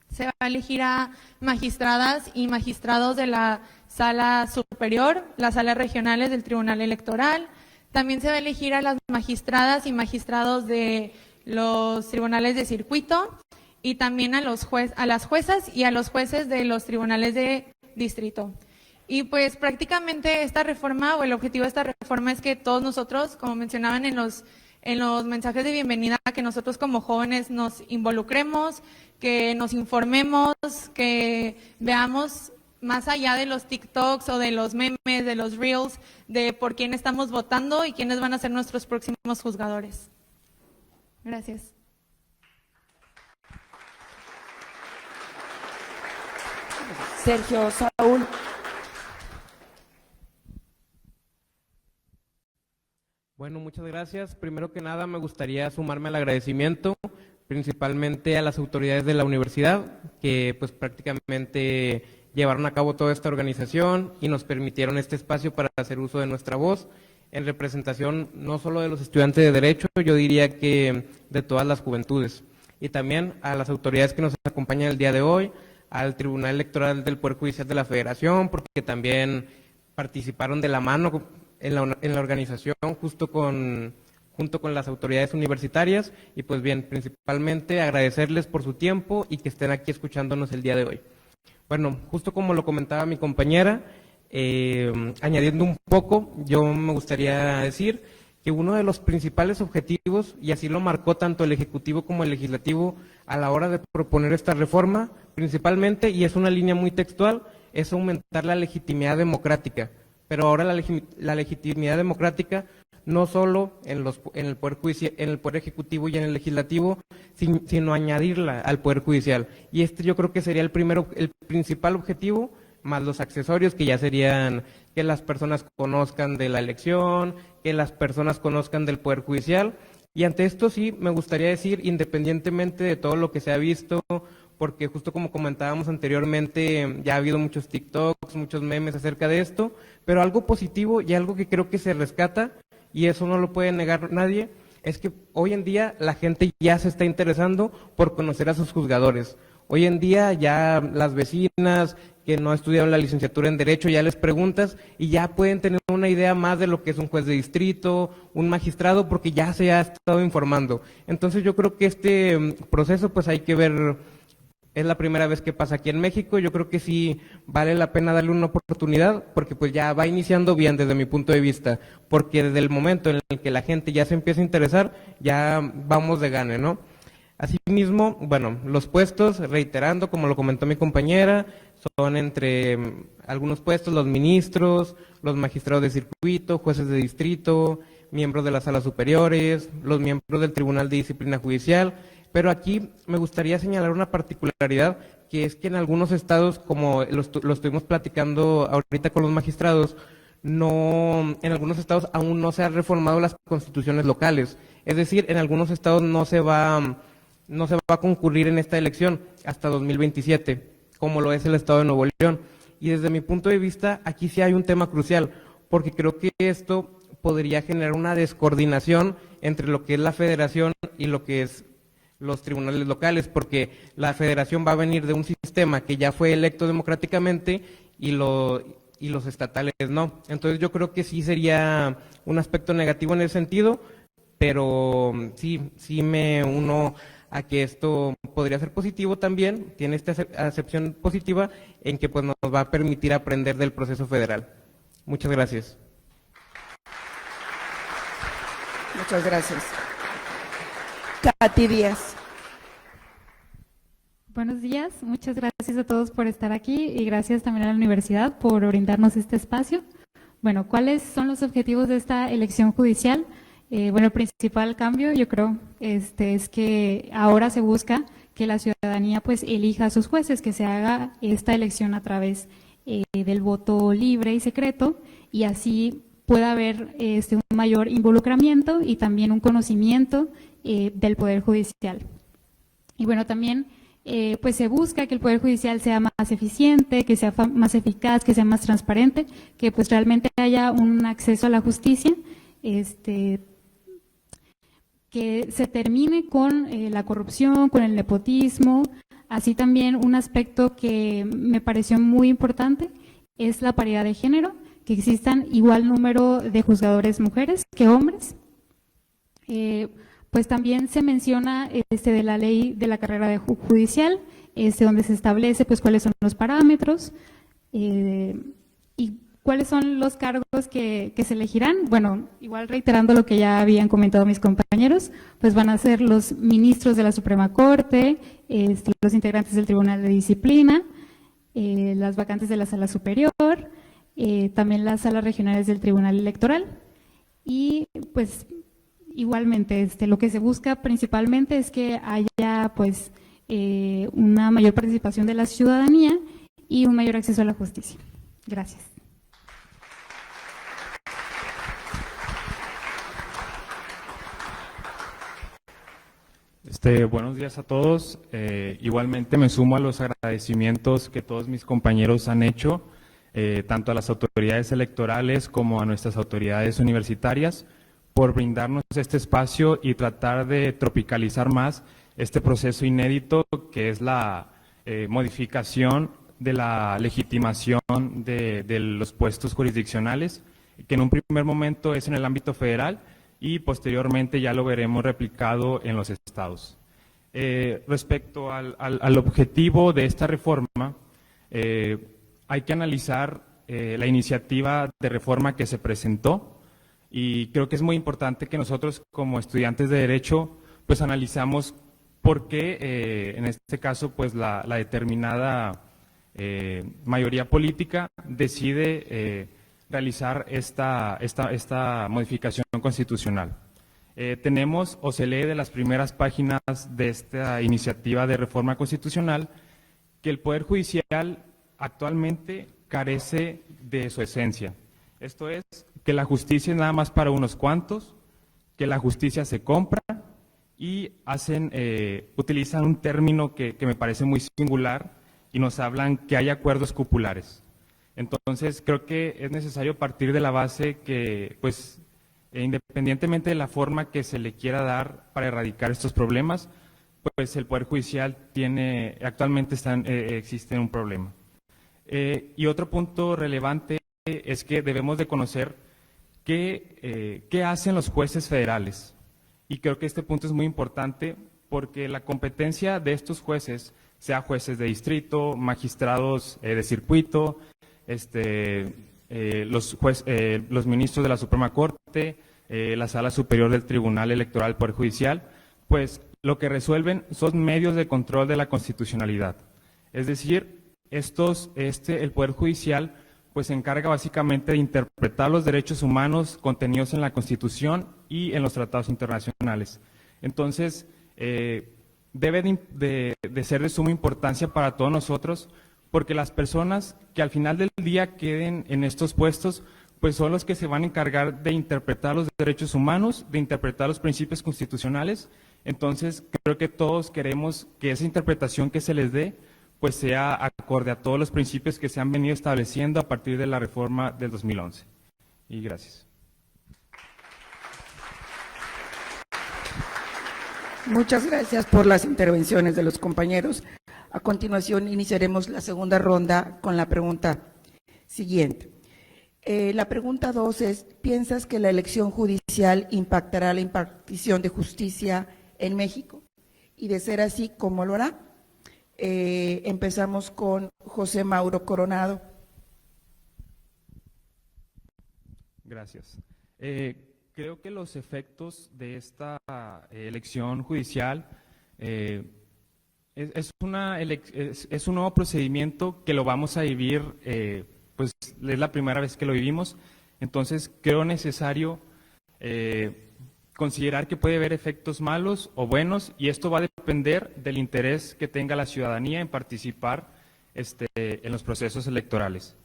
Se va a elegir a magistradas y magistrados de la Sala Superior, las salas regionales del Tribunal Electoral. También se va a elegir a las magistradas y magistrados de los tribunales de circuito y también a las juezas y a los jueces de los tribunales de distrito. Y pues prácticamente esta reforma o el objetivo de esta reforma es que todos nosotros, como mencionaban en los mensajes de bienvenida, que nosotros como jóvenes nos involucremos, que nos informemos, que veamos más allá de los TikToks o de los memes, de los Reels, de por quién estamos votando y quiénes van a ser nuestros próximos juzgadores. Gracias. Sergio Saúl. Bueno, muchas gracias. Primero que nada, me gustaría sumarme al agradecimiento, principalmente a las autoridades de la universidad, que pues prácticamente llevaron a cabo toda esta organización y nos permitieron este espacio para hacer uso de nuestra voz en representación no solo de los estudiantes de Derecho, yo diría que de todas las juventudes. Y también a las autoridades que nos acompañan el día de hoy, al Tribunal Electoral del Poder Judicial de la Federación, porque también participaron de la mano en la organización justo con junto con las autoridades universitarias y pues bien, principalmente agradecerles por su tiempo y que estén aquí escuchándonos el día de hoy. Bueno, justo como lo comentaba mi compañera, añadiendo un poco, yo me gustaría decir que uno de los principales objetivos, y así lo marcó tanto el Ejecutivo como el Legislativo a la hora de proponer esta reforma, principalmente, y es una línea muy textual, es aumentar la legitimidad democrática. Pero ahora la legitimidad democrática no solo en el Poder Judicial, en el Poder Ejecutivo y en el Legislativo, sino añadirla al Poder Judicial. Y este yo creo que sería el principal objetivo, más los accesorios que ya serían que las personas conozcan de la elección, que las personas conozcan del Poder Judicial. Y ante esto sí me gustaría decir, independientemente de todo lo que se ha visto, porque justo como comentábamos anteriormente, ya ha habido muchos TikToks, muchos memes acerca de esto, pero algo positivo y algo que creo que se rescata, y eso no lo puede negar nadie, es que hoy en día la gente ya se está interesando por conocer a sus juzgadores. Hoy en día ya las vecinas que no estudiaron la licenciatura en Derecho ya les preguntas y ya pueden tener una idea más de lo que es un juez de distrito, un magistrado, porque ya se ha estado informando. Entonces yo creo que este proceso pues hay que ver, es la primera vez que pasa aquí en México, yo creo que sí vale la pena darle una oportunidad porque pues ya va iniciando bien desde mi punto de vista, porque desde el momento en el que la gente ya se empieza a interesar, ya vamos de gane, ¿no? Asimismo, bueno, los puestos, reiterando, como lo comentó mi compañera, son entre algunos puestos los ministros, los magistrados de circuito, jueces de distrito, miembros de las salas superiores, los miembros del Tribunal de Disciplina Judicial, pero aquí me gustaría señalar una particularidad, que es que en algunos estados, como lo estuvimos platicando ahorita con los magistrados, en algunos estados aún no se han reformado las constituciones locales, es decir, en algunos estados no se va a concurrir en esta elección hasta 2027, como lo es el estado de Nuevo León. Y desde mi punto de vista, aquí sí hay un tema crucial, porque creo que esto podría generar una descoordinación entre lo que es la federación y lo que es los tribunales locales, porque la federación va a venir de un sistema que ya fue electo democráticamente y los estatales no. Entonces yo creo que sí sería un aspecto negativo en ese sentido, pero sí me uno a que esto podría ser positivo también, tiene esta acepción positiva en que pues nos va a permitir aprender del proceso federal. Muchas gracias. Muchas gracias. Katy Díaz. Buenos días, muchas gracias a todos por estar aquí y gracias también a la universidad por brindarnos este espacio. Bueno, ¿cuáles son los objetivos de esta elección judicial? Bueno, el principal cambio, yo creo, es que ahora se busca que la ciudadanía pues elija a sus jueces, que se haga esta elección a través del voto libre y secreto, y así pueda haber un mayor involucramiento y también un conocimiento del Poder Judicial. Y bueno, también pues se busca que el Poder Judicial sea más eficiente, que sea más eficaz, que sea más transparente, que pues realmente haya un acceso a la justicia, que se termine con la corrupción, con el nepotismo. Así también un aspecto que me pareció muy importante es la paridad de género, que existan igual número de juzgadores mujeres que hombres. Pues también se menciona de la ley de la carrera de judicial, donde se establece pues cuáles son los parámetros y cuáles son los cargos que se elegirán. Bueno, igual reiterando lo que ya habían comentado mis compañeros, pues van a ser los ministros de la Suprema Corte, los integrantes del Tribunal de Disciplina, las vacantes de la Sala Superior, también las salas regionales del Tribunal Electoral y pues igualmente lo que se busca principalmente es que haya pues una mayor participación de la ciudadanía y un mayor acceso a la justicia. Gracias. Buenos días a todos. Igualmente me sumo a los agradecimientos que todos mis compañeros han hecho, tanto a las autoridades electorales como a nuestras autoridades universitarias, por brindarnos este espacio y tratar de tropicalizar más este proceso inédito que es la modificación de la legitimación de los puestos jurisdiccionales, que en un primer momento es en el ámbito federal y posteriormente ya lo veremos replicado en los estados. Respecto al objetivo de esta reforma, hay que analizar la iniciativa de reforma que se presentó, y creo que es muy importante que nosotros como estudiantes de Derecho pues analizamos por qué en este caso pues la determinada mayoría política decide realizar esta modificación constitucional. Tenemos o se lee de las primeras páginas de esta iniciativa de reforma constitucional que el Poder Judicial actualmente carece de su esencia. Esto es, que la justicia es nada más para unos cuantos, que la justicia se compra y utilizan un término que me parece muy singular y nos hablan que hay acuerdos cupulares. Entonces, creo que es necesario partir de la base que, pues, independientemente de la forma que se le quiera dar para erradicar estos problemas, pues el Poder Judicial actualmente existe un problema. Y otro punto relevante es que debemos de conocer qué hacen los jueces federales. Y creo que este punto es muy importante porque la competencia de estos jueces, sea jueces de distrito, magistrados de circuito, los ministros de la Suprema Corte, la Sala Superior del Tribunal Electoral del Poder Judicial, pues lo que resuelven son medios de control de la constitucionalidad. Es decir, el Poder Judicial pues se encarga básicamente de interpretar los derechos humanos contenidos en la Constitución y en los tratados internacionales. Entonces, debe de ser de suma importancia para todos nosotros, porque las personas que al final del día queden en estos puestos, pues son los que se van a encargar de interpretar los derechos humanos, de interpretar los principios constitucionales. Entonces, creo que todos queremos que esa interpretación que se les dé, pues sea acorde a todos los principios que se han venido estableciendo a partir de la reforma del 2011. Y gracias. Muchas gracias por las intervenciones de los compañeros. A continuación iniciaremos la segunda ronda con la pregunta siguiente. La pregunta 2 es, ¿piensas que la elección judicial impactará la impartición de justicia en México? Y de ser así, ¿cómo lo hará? Empezamos con José Mauro Coronado. Gracias. Creo que los efectos de esta elección judicial es un nuevo procedimiento que lo vamos a vivir, pues es la primera vez que lo vivimos, entonces creo necesario considerar que puede haber efectos malos o buenos, y esto va a depender del interés que tenga la ciudadanía en participar en los procesos electorales.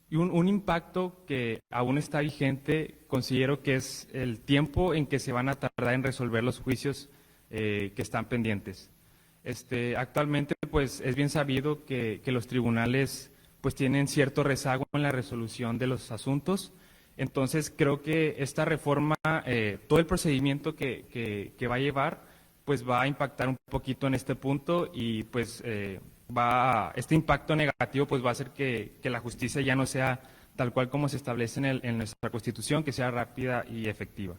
Y un impacto que aún está vigente, considero que es el tiempo en que se van a tardar en resolver los juicios que están pendientes. Actualmente, pues, es bien sabido que los tribunales pues tienen cierto rezago en la resolución de los asuntos. Entonces, creo que esta reforma, todo el procedimiento que va a llevar, pues va a impactar un poquito en este punto, y pues este impacto negativo pues va a hacer que la justicia ya no sea tal cual como se establece en nuestra Constitución, que sea rápida y efectiva.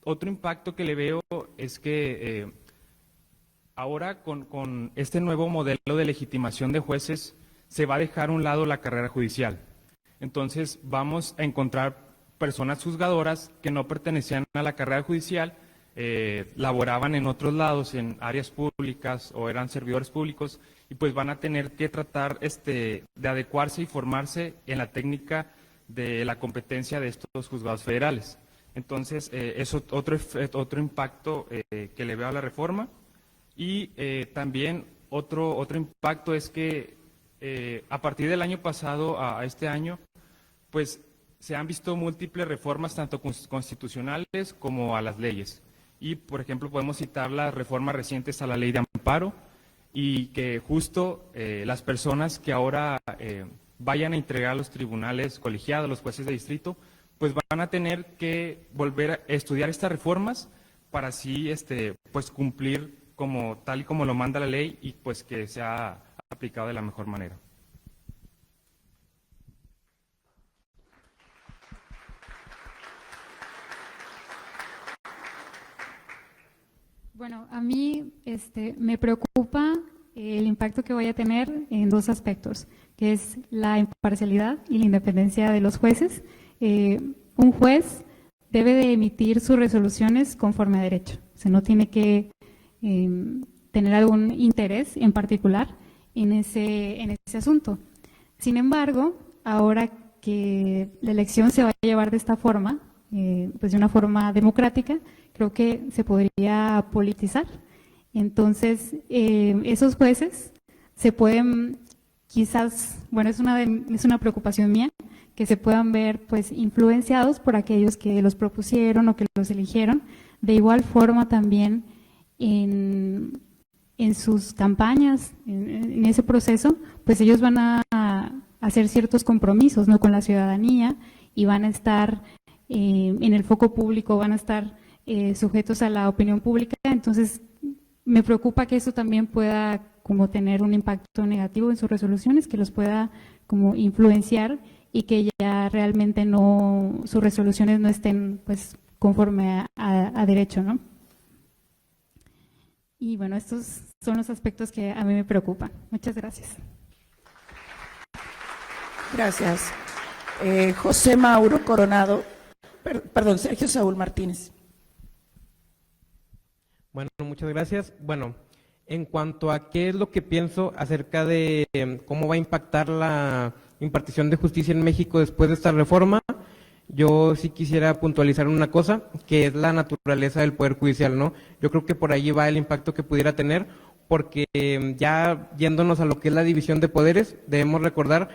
Otro impacto que le veo es que ahora con este nuevo modelo de legitimación de jueces se va a dejar a un lado la carrera judicial. Entonces vamos a encontrar personas juzgadoras que no pertenecían a la carrera judicial, laboraban en otros lados, en áreas públicas, o eran servidores públicos, y pues van a tener que tratar de adecuarse y formarse en la técnica de la competencia de estos juzgados federales. Entonces, es otro impacto que le veo a la reforma. Y también otro impacto es que a partir del año pasado a este año, pues se han visto múltiples reformas, tanto constitucionales como a las leyes. Y, por ejemplo, podemos citar las reformas recientes a la Ley de Amparo, y que justo las personas que ahora vayan a entregar a los tribunales colegiados, los jueces de distrito, pues van a tener que volver a estudiar estas reformas para así pues cumplir tal y como lo manda la ley, y pues que sea aplicado de la mejor manera. Bueno, a mí me preocupa el impacto que vaya a tener en dos aspectos, que es la imparcialidad y la independencia de los jueces. Un juez debe de emitir sus resoluciones conforme a derecho. O sea, no tiene que tener algún interés en particular en ese asunto. Sin embargo, ahora que la elección se va a llevar de esta forma, pues de una forma democrática, creo que se podría politizar. Entonces, esos jueces se pueden, quizás, bueno, es una preocupación mía, que se puedan ver pues influenciados por aquellos que los propusieron o que los eligieron. De igual forma también en sus campañas, en ese proceso, pues ellos van a hacer ciertos compromisos, ¿no?, con la ciudadanía, y van a estar en el foco público, van a estar sujetos a la opinión pública. Entonces, me preocupa que eso también pueda como tener un impacto negativo en sus resoluciones, que los pueda como influenciar y que ya realmente no, sus resoluciones no estén pues conforme a derecho, ¿no? Y bueno, estos son los aspectos que a mí me preocupan. Muchas gracias. Gracias. José Mauro Coronado, perdón, Sergio Saúl Martínez. Bueno, muchas gracias. Bueno, en cuanto a qué es lo que pienso acerca de cómo va a impactar la impartición de justicia en México después de esta reforma, yo sí quisiera puntualizar una cosa, que es la naturaleza del Poder Judicial, ¿no? Yo creo que por ahí va el impacto que pudiera tener, porque ya yéndonos a lo que es la división de poderes, debemos recordar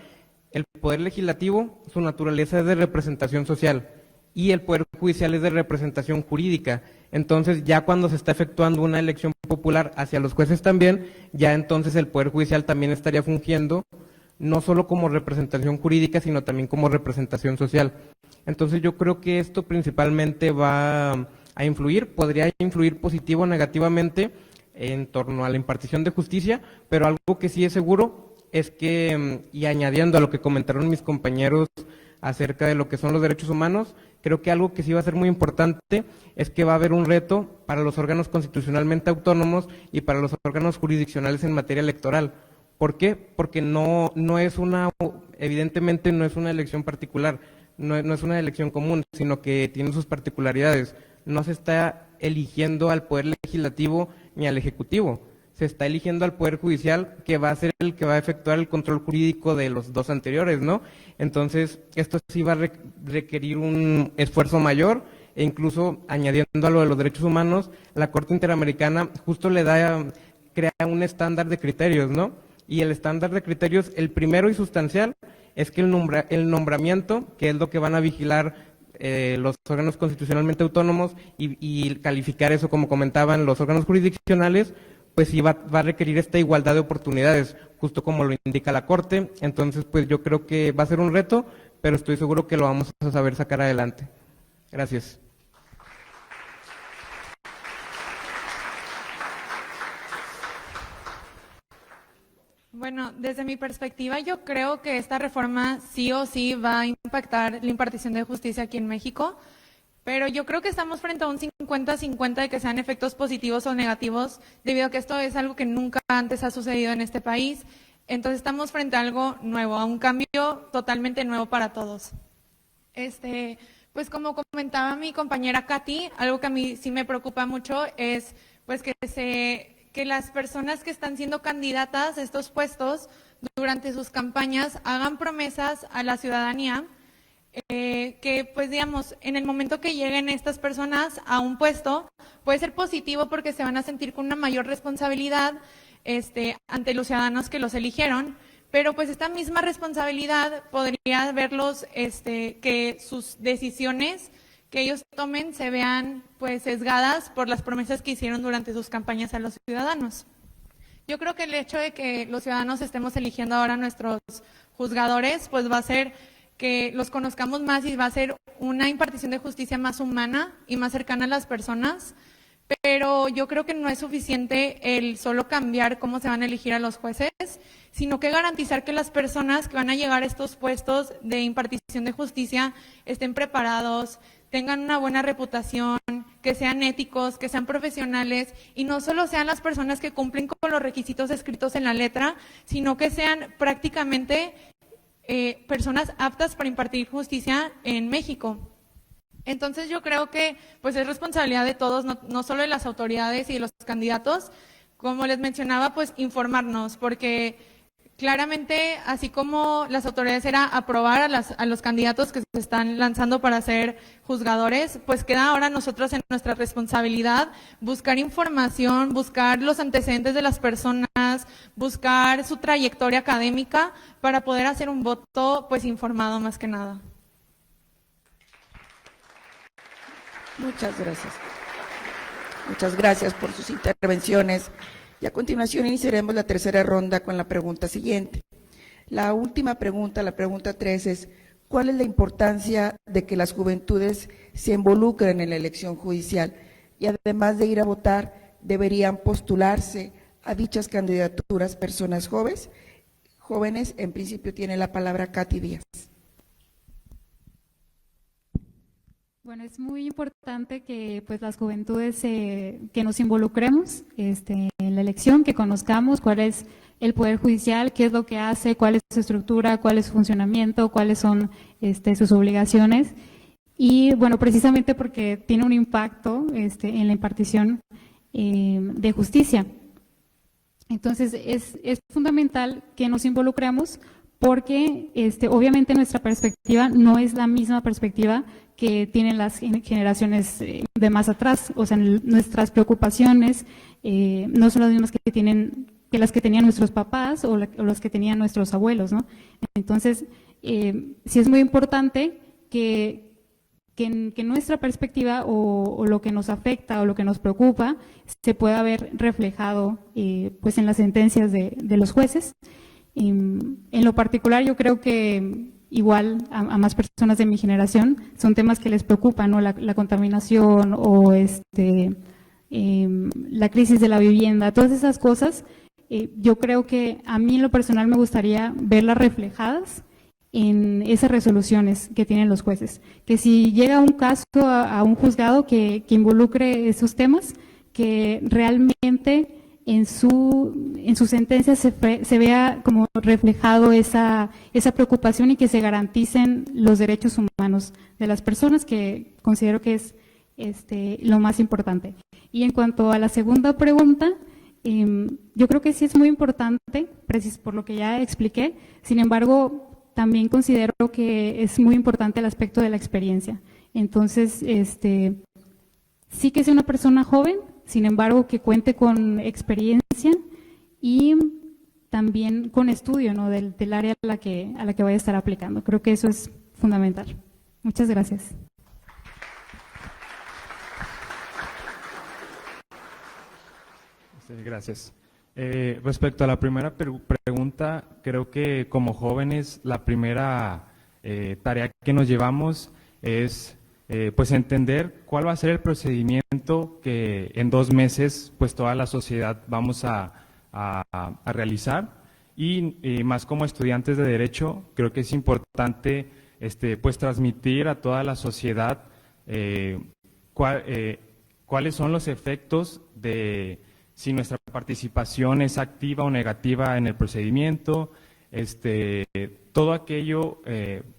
el Poder Legislativo, su naturaleza es de representación social, y el Poder Judicial es de representación jurídica. Entonces, ya cuando se está efectuando una elección popular hacia los jueces también, ya entonces el Poder Judicial también estaría fungiendo no solo como representación jurídica, sino también como representación social. Entonces, yo creo que esto principalmente va a influir, podría influir positivo o negativamente en torno a la impartición de justicia, pero algo que sí es seguro es que, y añadiendo a lo que comentaron mis compañeros acerca de lo que son los derechos humanos, creo que algo que sí va a ser muy importante es que va a haber un reto para los órganos constitucionalmente autónomos y para los órganos jurisdiccionales en materia electoral. ¿Por qué? Porque evidentemente no es una elección particular, no es una elección común, sino que tiene sus particularidades. No se está eligiendo al Poder Legislativo ni al Ejecutivo, se está eligiendo al Poder Judicial, que va a ser el que va a efectuar el control jurídico de los dos anteriores, ¿no? Entonces, esto sí va a requerir un esfuerzo mayor, e incluso añadiendo a lo de los derechos humanos, la Corte Interamericana justo crea un estándar de criterios, ¿no? Y el estándar de criterios, el primero y sustancial, es que el nombramiento, que es lo que van a vigilar los órganos constitucionalmente autónomos y calificar eso, como comentaban los órganos jurisdiccionales, pues sí va a requerir esta igualdad de oportunidades, justo como lo indica la Corte. Entonces, pues yo creo que va a ser un reto, pero estoy seguro que lo vamos a saber sacar adelante. Gracias. Bueno, desde mi perspectiva, yo creo que esta reforma sí o sí va a impactar la impartición de justicia aquí en México, pero yo creo que estamos frente a un 50-50 de que sean efectos positivos o negativos, debido a que esto es algo que nunca antes ha sucedido en este país. Entonces estamos frente a algo nuevo, a un cambio totalmente nuevo para todos. Pues como comentaba mi compañera Katy, algo que a mí sí me preocupa mucho es pues que las personas que están siendo candidatas a estos puestos durante sus campañas hagan promesas a la ciudadanía que pues digamos, en el momento que lleguen estas personas a un puesto, puede ser positivo porque se van a sentir con una mayor responsabilidad ante los ciudadanos que los eligieron, pero pues esta misma responsabilidad podría verlos que sus decisiones que ellos tomen se vean pues sesgadas por las promesas que hicieron durante sus campañas a los ciudadanos. Yo creo que el hecho de que los ciudadanos estemos eligiendo ahora a nuestros juzgadores, pues va a hacer que los conozcamos más y va a ser una impartición de justicia más humana y más cercana a las personas, pero yo creo que no es suficiente el solo cambiar cómo se van a elegir a los jueces, sino que garantizar que las personas que van a llegar a estos puestos de impartición de justicia estén preparados, tengan una buena reputación, que sean éticos, que sean profesionales y no solo sean las personas que cumplen con los requisitos escritos en la letra, sino que sean prácticamente personas aptas para impartir justicia en México. Entonces yo creo que pues es responsabilidad de todos, no solo de las autoridades y de los candidatos, como les mencionaba, pues informarnos, porque claramente, así como las autoridades era aprobar a los candidatos que se están lanzando para ser juzgadores, pues queda ahora a nosotros en nuestra responsabilidad buscar información, buscar los antecedentes de las personas, buscar su trayectoria académica para poder hacer un voto pues informado más que nada. Muchas gracias. Muchas gracias por sus intervenciones. Y a continuación iniciaremos la tercera ronda con la pregunta siguiente. La última pregunta, la pregunta 3, es ¿cuál es la importancia de que las juventudes se involucren en la elección judicial? Y además de ir a votar, ¿deberían postularse a dichas candidaturas personas jóvenes? En principio tiene la palabra Katy Díaz. Bueno, es muy importante que pues las juventudes que nos involucremos en la elección, que conozcamos cuál es el Poder Judicial, qué es lo que hace, cuál es su estructura, cuál es su funcionamiento, cuáles son sus obligaciones. Y bueno, precisamente porque tiene un impacto en la impartición de justicia. Entonces, es fundamental que nos involucremos porque obviamente nuestra perspectiva no es la misma perspectiva que tienen las generaciones de más atrás, o sea, nuestras preocupaciones no son las mismas que las que tenían nuestros papás o las que tenían nuestros abuelos, ¿no? Entonces, sí es muy importante que nuestra perspectiva o lo que nos afecta o lo que nos preocupa se pueda ver reflejado pues en las sentencias de los jueces. En lo particular, yo creo que igual a más personas de mi generación son temas que les preocupan, ¿no? La contaminación o la crisis de la vivienda, todas esas cosas. Yo creo que a mí en lo personal me gustaría verlas reflejadas en esas resoluciones que tienen los jueces. Que si llega un caso a un juzgado que involucre esos temas, que realmente en su sentencia se vea como reflejado esa preocupación y que se garanticen los derechos humanos de las personas, que considero que es lo más importante. Y en cuanto a la segunda pregunta, yo creo que sí es muy importante, por lo que ya expliqué. Sin embargo, también considero que es muy importante el aspecto de la experiencia. Entonces, sí que sea una persona joven, sin embargo, que cuente con experiencia y también con estudio, ¿no? del área a la que vaya a estar aplicando. Creo que eso es fundamental. Muchas gracias. Sí, gracias. Respecto a la primera pregunta, creo que como jóvenes la primera tarea que nos llevamos es pues entender cuál va a ser el procedimiento que en 2 meses pues toda la sociedad vamos a realizar y más como estudiantes de Derecho creo que es importante pues transmitir a toda la sociedad cuáles son los efectos de si nuestra participación es activa o negativa en el procedimiento, todo aquello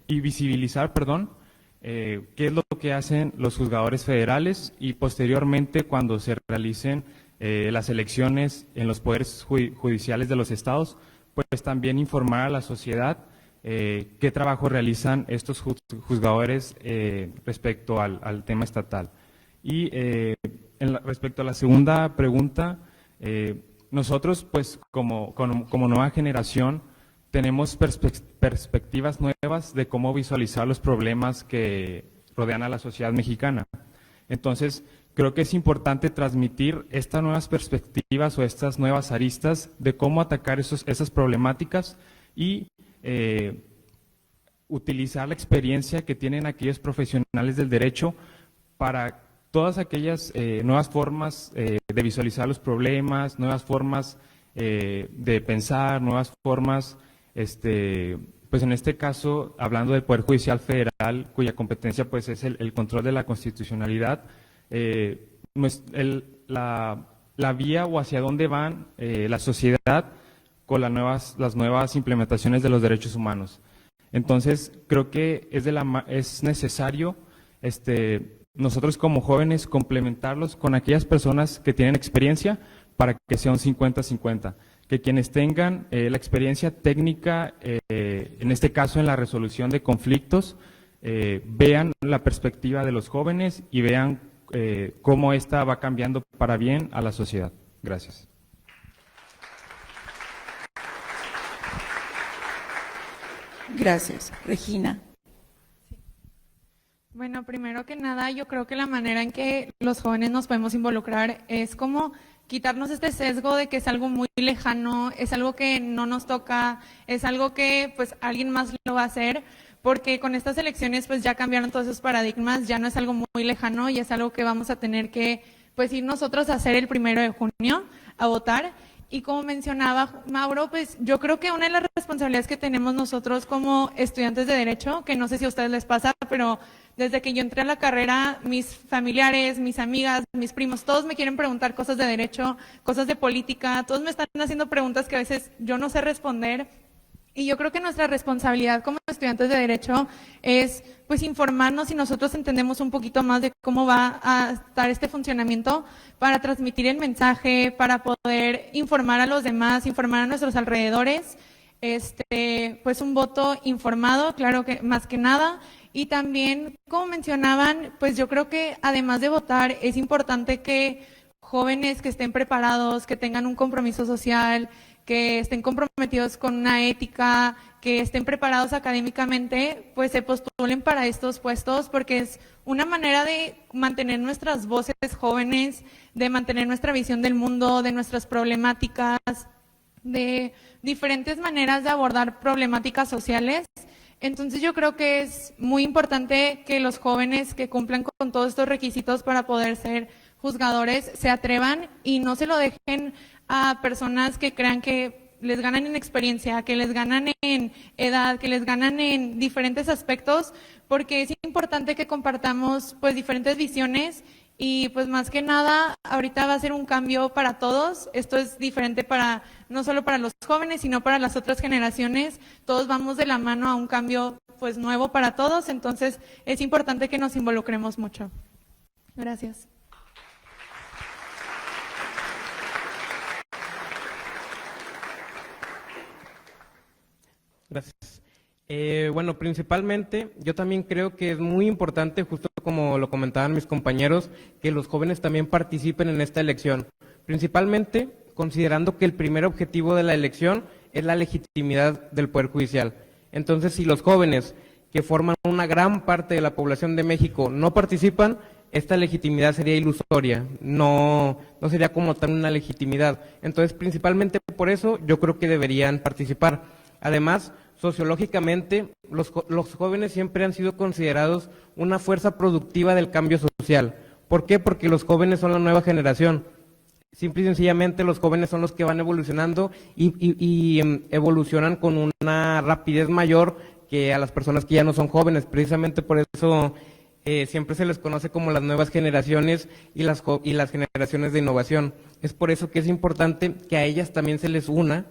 y visibilizar, qué es lo que hacen los juzgadores federales y posteriormente cuando se realicen las elecciones en los poderes judiciales de los estados, pues también informar a la sociedad qué trabajo realizan estos juzgadores respecto al tema estatal. Y respecto a la segunda pregunta, nosotros pues como nueva generación tenemos perspectivas nuevas de cómo visualizar los problemas que rodean a la sociedad mexicana. Entonces, creo que es importante transmitir estas nuevas perspectivas o estas nuevas aristas de cómo atacar esas problemáticas y utilizar la experiencia que tienen aquellos profesionales del derecho para todas aquellas nuevas formas de visualizar los problemas, nuevas formas de pensar, nuevas formas pues en este caso, hablando del Poder Judicial Federal, cuya competencia pues es el control de la constitucionalidad, la vía o hacia dónde van la sociedad con las nuevas implementaciones de los derechos humanos. Entonces, creo que es necesario nosotros como jóvenes complementarlos con aquellas personas que tienen experiencia para que sea un 50-50. Que quienes tengan la experiencia técnica, en este caso en la resolución de conflictos, vean la perspectiva de los jóvenes y vean cómo esta va cambiando para bien a la sociedad. Gracias. Gracias. Regina. Bueno, primero que nada, yo creo que la manera en que los jóvenes nos podemos involucrar es como quitarnos este sesgo de que es algo muy lejano, es algo que no nos toca, es algo que pues alguien más lo va a hacer, porque con estas elecciones pues ya cambiaron todos esos paradigmas, ya no es algo muy lejano y es algo que vamos a tener que pues ir nosotros a hacer el 1 de junio, a votar. Y como mencionaba Mauro, pues yo creo que una de las responsabilidades que tenemos nosotros como estudiantes de Derecho, que no sé si a ustedes les pasa, pero desde que yo entré a la carrera, mis familiares, mis amigas, mis primos, todos me quieren preguntar cosas de Derecho, cosas de política, todos me están haciendo preguntas que a veces yo no sé responder. Y yo creo que nuestra responsabilidad como estudiantes de Derecho es pues informarnos y nosotros entendemos un poquito más de cómo va a estar este funcionamiento para transmitir el mensaje, para poder informar a los demás, informar a nuestros alrededores, pues un voto informado, claro que más que nada. Y también, como mencionaban, pues yo creo que además de votar es importante que jóvenes que estén preparados, que tengan un compromiso social, que estén comprometidos con una ética, que estén preparados académicamente, pues se postulen para estos puestos, porque es una manera de mantener nuestras voces jóvenes, de mantener nuestra visión del mundo, de nuestras problemáticas, de diferentes maneras de abordar problemáticas sociales. Entonces yo creo que es muy importante que los jóvenes que cumplan con todos estos requisitos para poder ser juzgadores se atrevan y no se lo dejen a personas que crean que les ganan en experiencia, que les ganan en edad, que les ganan en diferentes aspectos, porque es importante que compartamos pues diferentes visiones y pues más que nada ahorita va a ser un cambio para todos. Esto es diferente para no solo para los jóvenes, sino para las otras generaciones. Todos vamos de la mano a un cambio pues nuevo para todos, entonces es importante que nos involucremos mucho. Gracias. Gracias. Bueno, principalmente yo también creo que es muy importante, justo como lo comentaban mis compañeros, que los jóvenes también participen en esta elección. Principalmente considerando que el primer objetivo de la elección es la legitimidad del Poder Judicial. Entonces, si los jóvenes, que forman una gran parte de la población de México, no participan, esta legitimidad sería ilusoria, no sería como tal una legitimidad. Entonces, principalmente por eso, yo creo que deberían participar. Además, sociológicamente, los jóvenes siempre han sido considerados una fuerza productiva del cambio social. ¿Por qué? Porque los jóvenes son la nueva generación. Simple y sencillamente, los jóvenes son los que van evolucionando y evolucionan con una rapidez mayor que a las personas que ya no son jóvenes. Precisamente por eso siempre se les conoce como las nuevas generaciones y las generaciones de innovación. Es por eso que es importante que a ellas también se les una,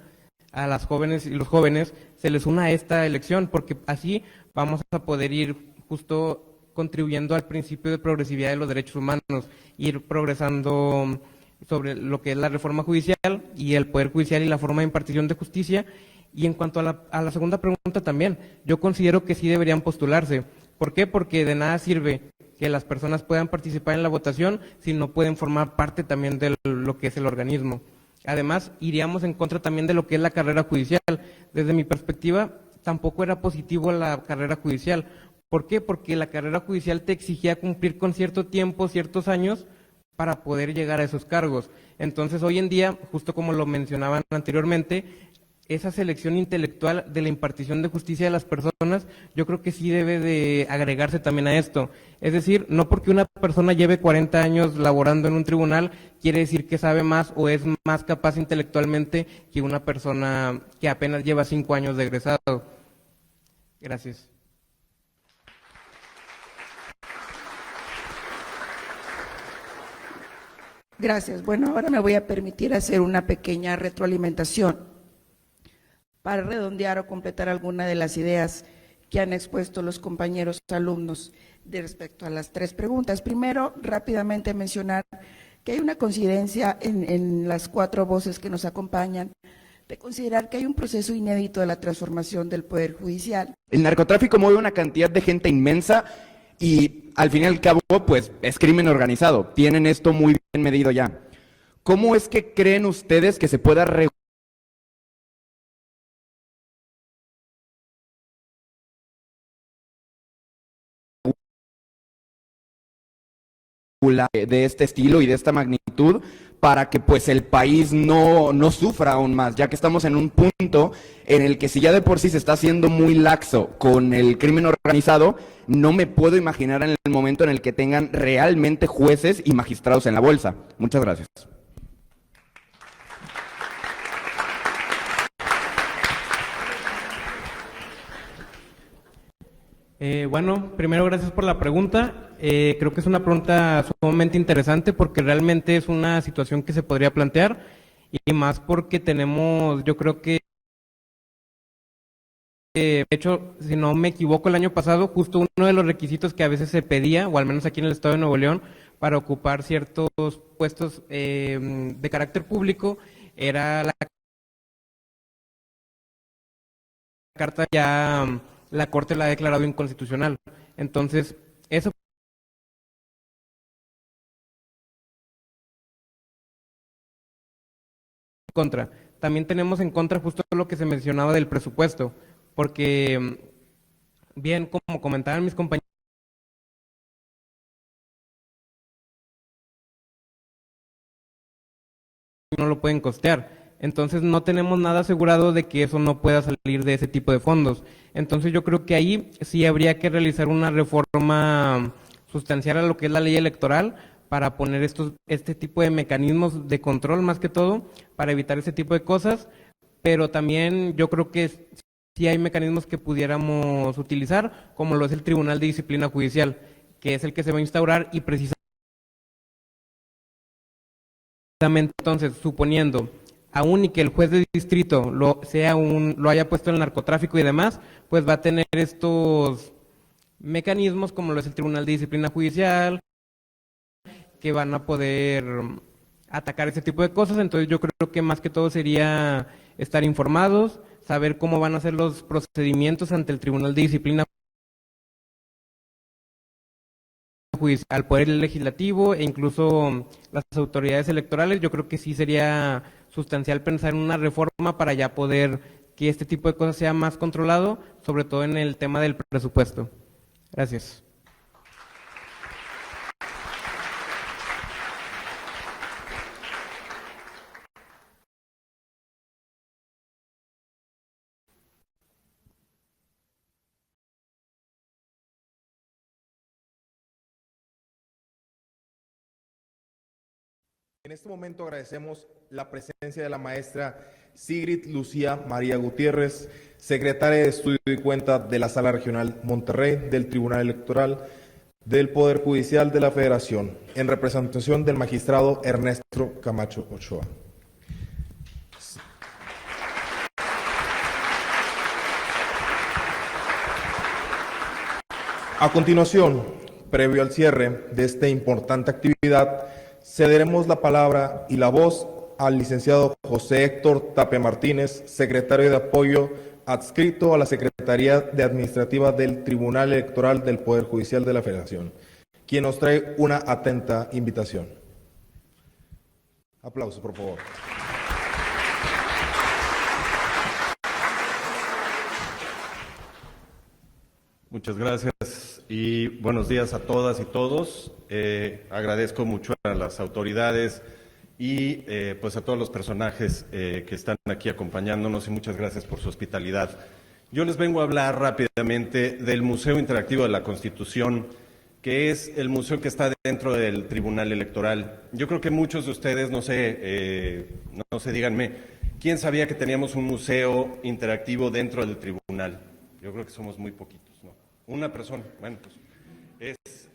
a las jóvenes y los jóvenes, se les una a esta elección, porque así vamos a poder ir justo contribuyendo al principio de progresividad de los derechos humanos, ir progresando sobre lo que es la reforma judicial y el Poder Judicial y la forma de impartición de justicia. Y en cuanto a la segunda pregunta también, yo considero que sí deberían postularse. ¿Por qué? Porque de nada sirve que las personas puedan participar en la votación si no pueden formar parte también de lo que es el organismo. Además, iríamos en contra también de lo que es la carrera judicial. Desde mi perspectiva, tampoco era positivo la carrera judicial. ¿Por qué? Porque la carrera judicial te exigía cumplir con cierto tiempo, ciertos años, para poder llegar a esos cargos. Entonces, hoy en día, justo como lo mencionaban anteriormente, esa selección intelectual de la impartición de justicia de las personas, yo creo que sí debe de agregarse también a esto. Es decir, no porque una persona lleve 40 años laborando en un tribunal, quiere decir que sabe más o es más capaz intelectualmente que una persona que apenas lleva 5 años de egresado. Gracias. Gracias. Bueno, ahora me voy a permitir hacer una pequeña retroalimentación para redondear o completar alguna de las ideas que han expuesto los compañeros alumnos de respecto a las tres preguntas. Primero, rápidamente mencionar que hay una coincidencia en las cuatro voces que nos acompañan de considerar que hay un proceso inédito de la transformación del Poder Judicial. El narcotráfico mueve una cantidad de gente inmensa y al fin y al cabo, pues, es crimen organizado. Tienen esto muy bien medido ya. ¿Cómo es que creen ustedes que se pueda regular de este estilo y de esta magnitud para que pues el país no sufra aún más, ya que estamos en un punto en el que si ya de por sí se está haciendo muy laxo con el crimen organizado, no me puedo imaginar en el momento en el que tengan realmente jueces y magistrados en la bolsa? Muchas gracias. Bueno, primero gracias por la pregunta. Creo que es una pregunta sumamente interesante porque realmente es una situación que se podría plantear y más porque tenemos, yo creo que, de hecho, si no me equivoco, el año pasado justo uno de los requisitos que a veces se pedía, o al menos aquí en el estado de Nuevo León, para ocupar ciertos puestos de carácter público, era la carta ya... la Corte la ha declarado inconstitucional. Entonces, eso en contra. También tenemos en contra justo lo que se mencionaba del presupuesto, porque bien, como comentaban mis compañeros, no lo pueden costear. Entonces no tenemos nada asegurado de que eso no pueda salir de ese tipo de fondos. Entonces yo creo que ahí sí habría que realizar una reforma sustancial a lo que es la ley electoral para poner este tipo de mecanismos de control más que todo, para evitar ese tipo de cosas, pero también yo creo que sí hay mecanismos que pudiéramos utilizar, como lo es el Tribunal de Disciplina Judicial, que es el que se va a instaurar y precisamente entonces, suponiendo aún y que el juez de distrito lo haya puesto en el narcotráfico y demás, pues va a tener estos mecanismos como lo es el Tribunal de Disciplina Judicial, que van a poder atacar ese tipo de cosas. Entonces yo creo que más que todo sería estar informados, saber cómo van a ser los procedimientos ante el Tribunal de Disciplina Judicial, al Poder Legislativo e incluso las autoridades electorales. Yo creo que sí sería sustancial pensar en una reforma para ya poder que este tipo de cosas sea más controlado, sobre todo en el tema del presupuesto. Gracias. En este momento agradecemos la presencia de la maestra Sigrid Lucía María Gutiérrez, secretaria de Estudio y Cuenta de la Sala Regional Monterrey del Tribunal Electoral del Poder Judicial de la Federación, en representación del magistrado Ernesto Camacho Ochoa. A continuación, previo al cierre de esta importante actividad, cederemos la palabra y la voz al licenciado José Héctor Tapia Martínez, secretario de Apoyo adscrito a la Secretaría de Administrativa del Tribunal Electoral del Poder Judicial de la Federación, quien nos trae una atenta invitación. Aplausos, por favor. Muchas gracias y buenos días a todas y todos. Agradezco mucho a las autoridades y pues a todos los personajes que están aquí acompañándonos y muchas gracias por su hospitalidad. Yo les vengo a hablar rápidamente del Museo Interactivo de la Constitución, que es el museo que está dentro del Tribunal Electoral. Yo creo que muchos de ustedes, no sé, díganme, ¿quién sabía que teníamos un museo interactivo dentro del Tribunal? Yo creo que somos muy poquitos, ¿no? Una persona, bueno, pues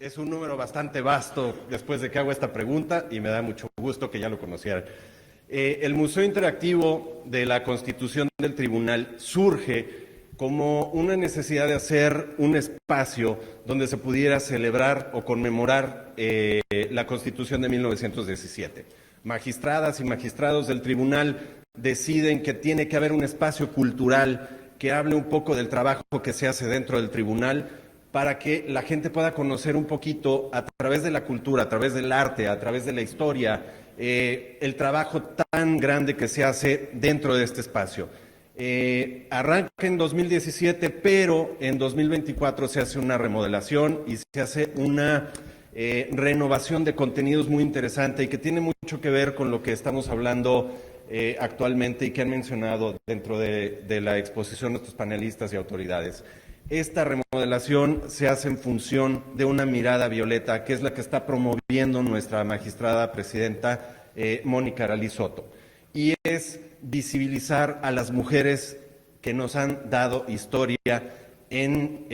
es un número bastante vasto después de que hago esta pregunta y me da mucho gusto que ya lo conocieran. El Museo Interactivo de la Constitución del Tribunal surge como una necesidad de hacer un espacio donde se pudiera celebrar o conmemorar la Constitución de 1917. Magistradas y magistrados del tribunal deciden que tiene que haber un espacio cultural que hable un poco del trabajo que se hace dentro del tribunal para que la gente pueda conocer un poquito a través de la cultura, a través del arte, a través de la historia, el trabajo tan grande que se hace dentro de este espacio. Arranca en 2017, pero en 2024 se hace una remodelación y se hace una renovación de contenidos muy interesante y que tiene mucho que ver con lo que estamos hablando actualmente y que han mencionado dentro de la exposición nuestros panelistas y autoridades. Esta remodelación se hace en función de una mirada violeta, que es la que está promoviendo nuestra magistrada presidenta Mónica Aralí Soto, y es visibilizar a las mujeres que nos han dado historia en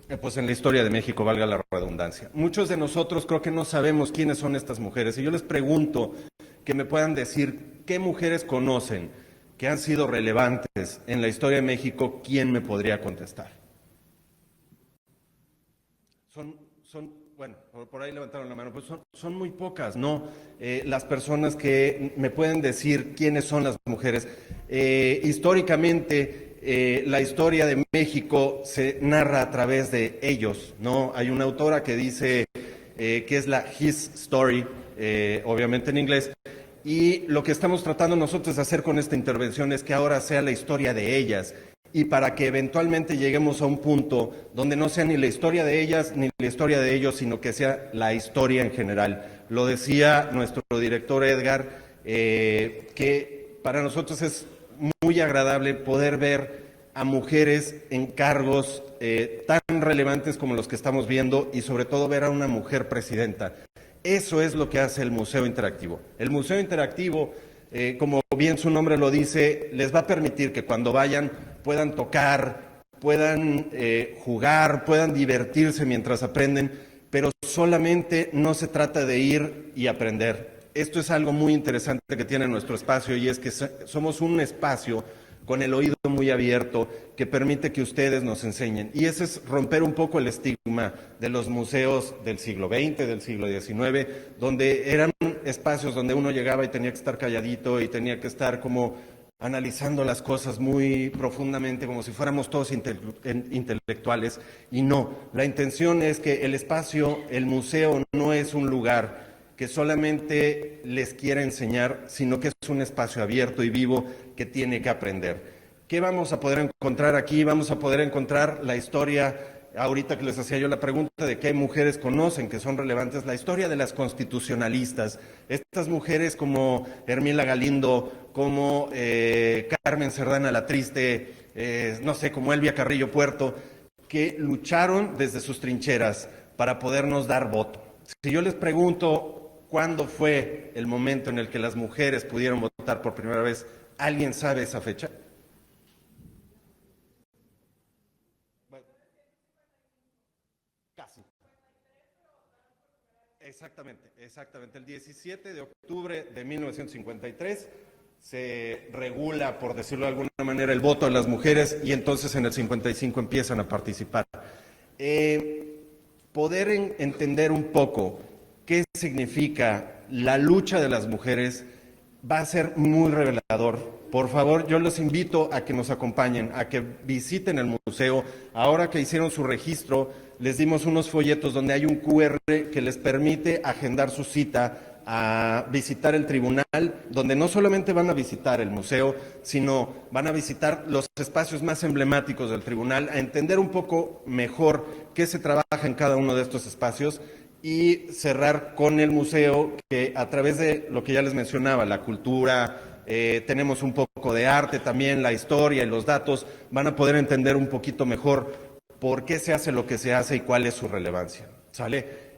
la historia de México, valga la redundancia. Muchos de nosotros creo que no sabemos quiénes son estas mujeres, y yo les pregunto que me puedan decir qué mujeres conocen que han sido relevantes en la historia de México. ¿Quién me podría contestar? Bueno, por ahí levantaron la mano, pues son muy pocas, ¿no? Las personas que me pueden decir quiénes son las mujeres. Históricamente, la historia de México se narra a través de ellos, ¿no? Hay una autora que dice que es la His Story, obviamente en inglés, y lo que estamos tratando nosotros de hacer con esta intervención es que ahora sea la historia de ellas, y para que eventualmente lleguemos a un punto donde no sea ni la historia de ellas ni la historia de ellos, sino que sea la historia en general. Lo decía nuestro director Edgar, que para nosotros es muy agradable poder ver a mujeres en cargos tan relevantes como los que estamos viendo, y sobre todo ver a una mujer presidenta. Eso es lo que hace el Museo Interactivo. El Museo Interactivo, como bien su nombre lo dice, les va a permitir que cuando vayan puedan tocar, puedan jugar, puedan divertirse mientras aprenden, pero solamente no se trata de ir y aprender. Esto es algo muy interesante que tiene nuestro espacio, y es que somos un espacio con el oído muy abierto que permite que ustedes nos enseñen. Y ese es romper un poco el estigma de los museos del siglo XX, del siglo XIX, donde eran espacios donde uno llegaba y tenía que estar calladito y tenía que estar como analizando las cosas muy profundamente, como si fuéramos todos intelectuales. Y no, la intención es que el espacio, el museo, no es un lugar que solamente les quiera enseñar, sino que es un espacio abierto y vivo que tiene que aprender. ¿Qué vamos a poder encontrar aquí? Vamos a poder encontrar la historia, ahorita que les hacía yo la pregunta de qué mujeres conocen que son relevantes, la historia de las constitucionalistas, estas mujeres como Hermila Galindo, como Carmen Cerdán la Triste, no sé, como Elvia Carrillo Puerto, que lucharon desde sus trincheras para podernos dar voto. Si yo les pregunto ¿cuándo fue el momento en el que las mujeres pudieron votar por primera vez? ¿Alguien sabe esa fecha? Bueno, casi. Exactamente. El 17 de octubre de 1953 se regula, por decirlo de alguna manera, el voto de las mujeres, y entonces en el 55 empiezan a participar. Poder entender un poco qué significa la lucha de las mujeres va a ser muy revelador. Por favor, yo los invito a que nos acompañen, a que visiten el museo. Ahora que hicieron su registro, les dimos unos folletos donde hay un QR que les permite agendar su cita a visitar el tribunal, donde no solamente van a visitar el museo, sino van a visitar los espacios más emblemáticos del tribunal, a entender un poco mejor qué se trabaja en cada uno de estos espacios, y cerrar con el museo, que a través de lo que ya les mencionaba, la cultura, tenemos un poco de arte también, la historia y los datos, van a poder entender un poquito mejor por qué se hace lo que se hace y cuál es su relevancia. ¿Sale?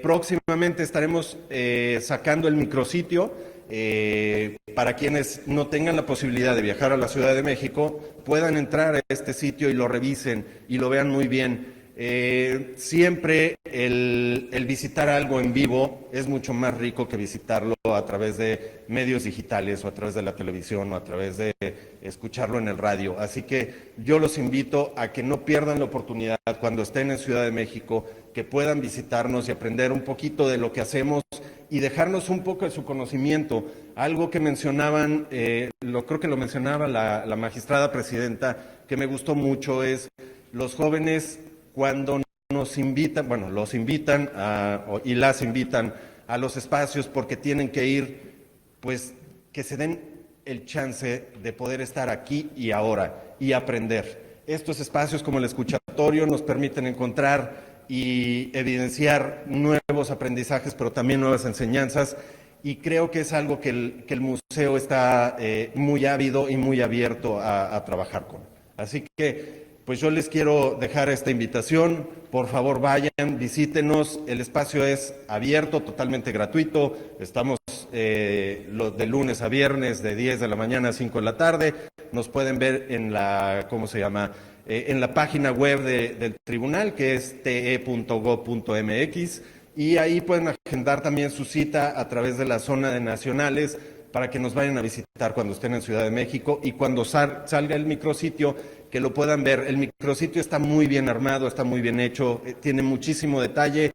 Próximamente estaremos sacando el micrositio. para quienes no tengan la posibilidad de viajar a la Ciudad de México, puedan entrar a este sitio y lo revisen y lo vean muy bien. Siempre el visitar algo en vivo es mucho más rico que visitarlo a través de medios digitales o a través de la televisión o a través de escucharlo en el radio. Así que yo los invito a que no pierdan la oportunidad cuando estén en Ciudad de México, que puedan visitarnos y aprender un poquito de lo que hacemos y dejarnos un poco de su conocimiento. Algo que mencionaban, creo que lo mencionaba la magistrada presidenta, que me gustó mucho, es los jóvenes cuando nos invitan, bueno, los invitan y las invitan a los espacios porque tienen que ir, pues que se den el chance de poder estar aquí y ahora y aprender. Estos espacios como el escuchatorio nos permiten encontrar y evidenciar nuevos aprendizajes, pero también nuevas enseñanzas, y creo que es algo que el museo está muy ávido y muy abierto a trabajar con. Así que pues yo les quiero dejar esta invitación, por favor vayan, visítenos, el espacio es abierto, totalmente gratuito, estamos de lunes a viernes de 10 de la mañana a 5 de la tarde, nos pueden ver en la, en la página web del tribunal, que es te.gov.mx, y ahí pueden agendar también su cita a través de la zona de nacionales para que nos vayan a visitar cuando estén en Ciudad de México y cuando salga el micrositio, que lo puedan ver. El micrositio está muy bien armado, está muy bien hecho, tiene muchísimo detalle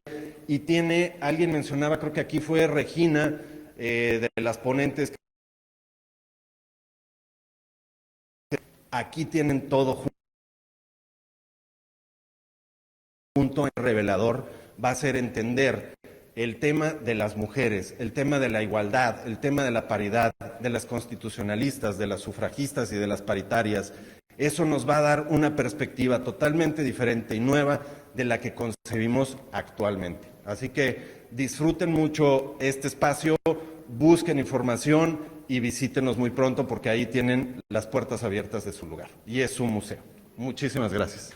y tiene, alguien mencionaba, creo que aquí fue Regina, de las ponentes, aquí tienen todo junto, en revelador, va a ser entender el tema de las mujeres, el tema de la igualdad, el tema de la paridad, de las constitucionalistas, de las sufragistas y de las paritarias. Eso nos va a dar una perspectiva totalmente diferente y nueva de la que concebimos actualmente. Así que disfruten mucho este espacio, busquen información y visítenos muy pronto porque ahí tienen las puertas abiertas de su lugar. Y es un museo. Muchísimas gracias.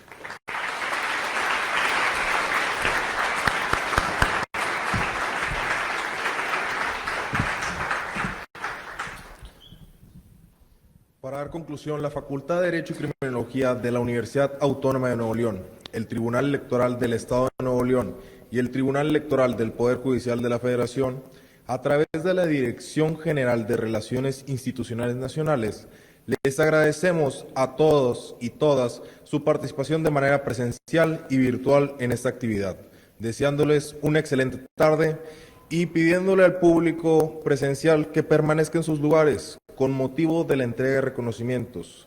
Para dar conclusión, la Facultad de Derecho y Criminología de la Universidad Autónoma de Nuevo León, el Tribunal Electoral del Estado de Nuevo León y el Tribunal Electoral del Poder Judicial de la Federación, a través de la Dirección General de Relaciones Institucionales Nacionales, les agradecemos a todos y todas su participación de manera presencial y virtual en esta actividad, deseándoles una excelente tarde y pidiéndole al público presencial que permanezca en sus lugares con motivo de la entrega de reconocimientos.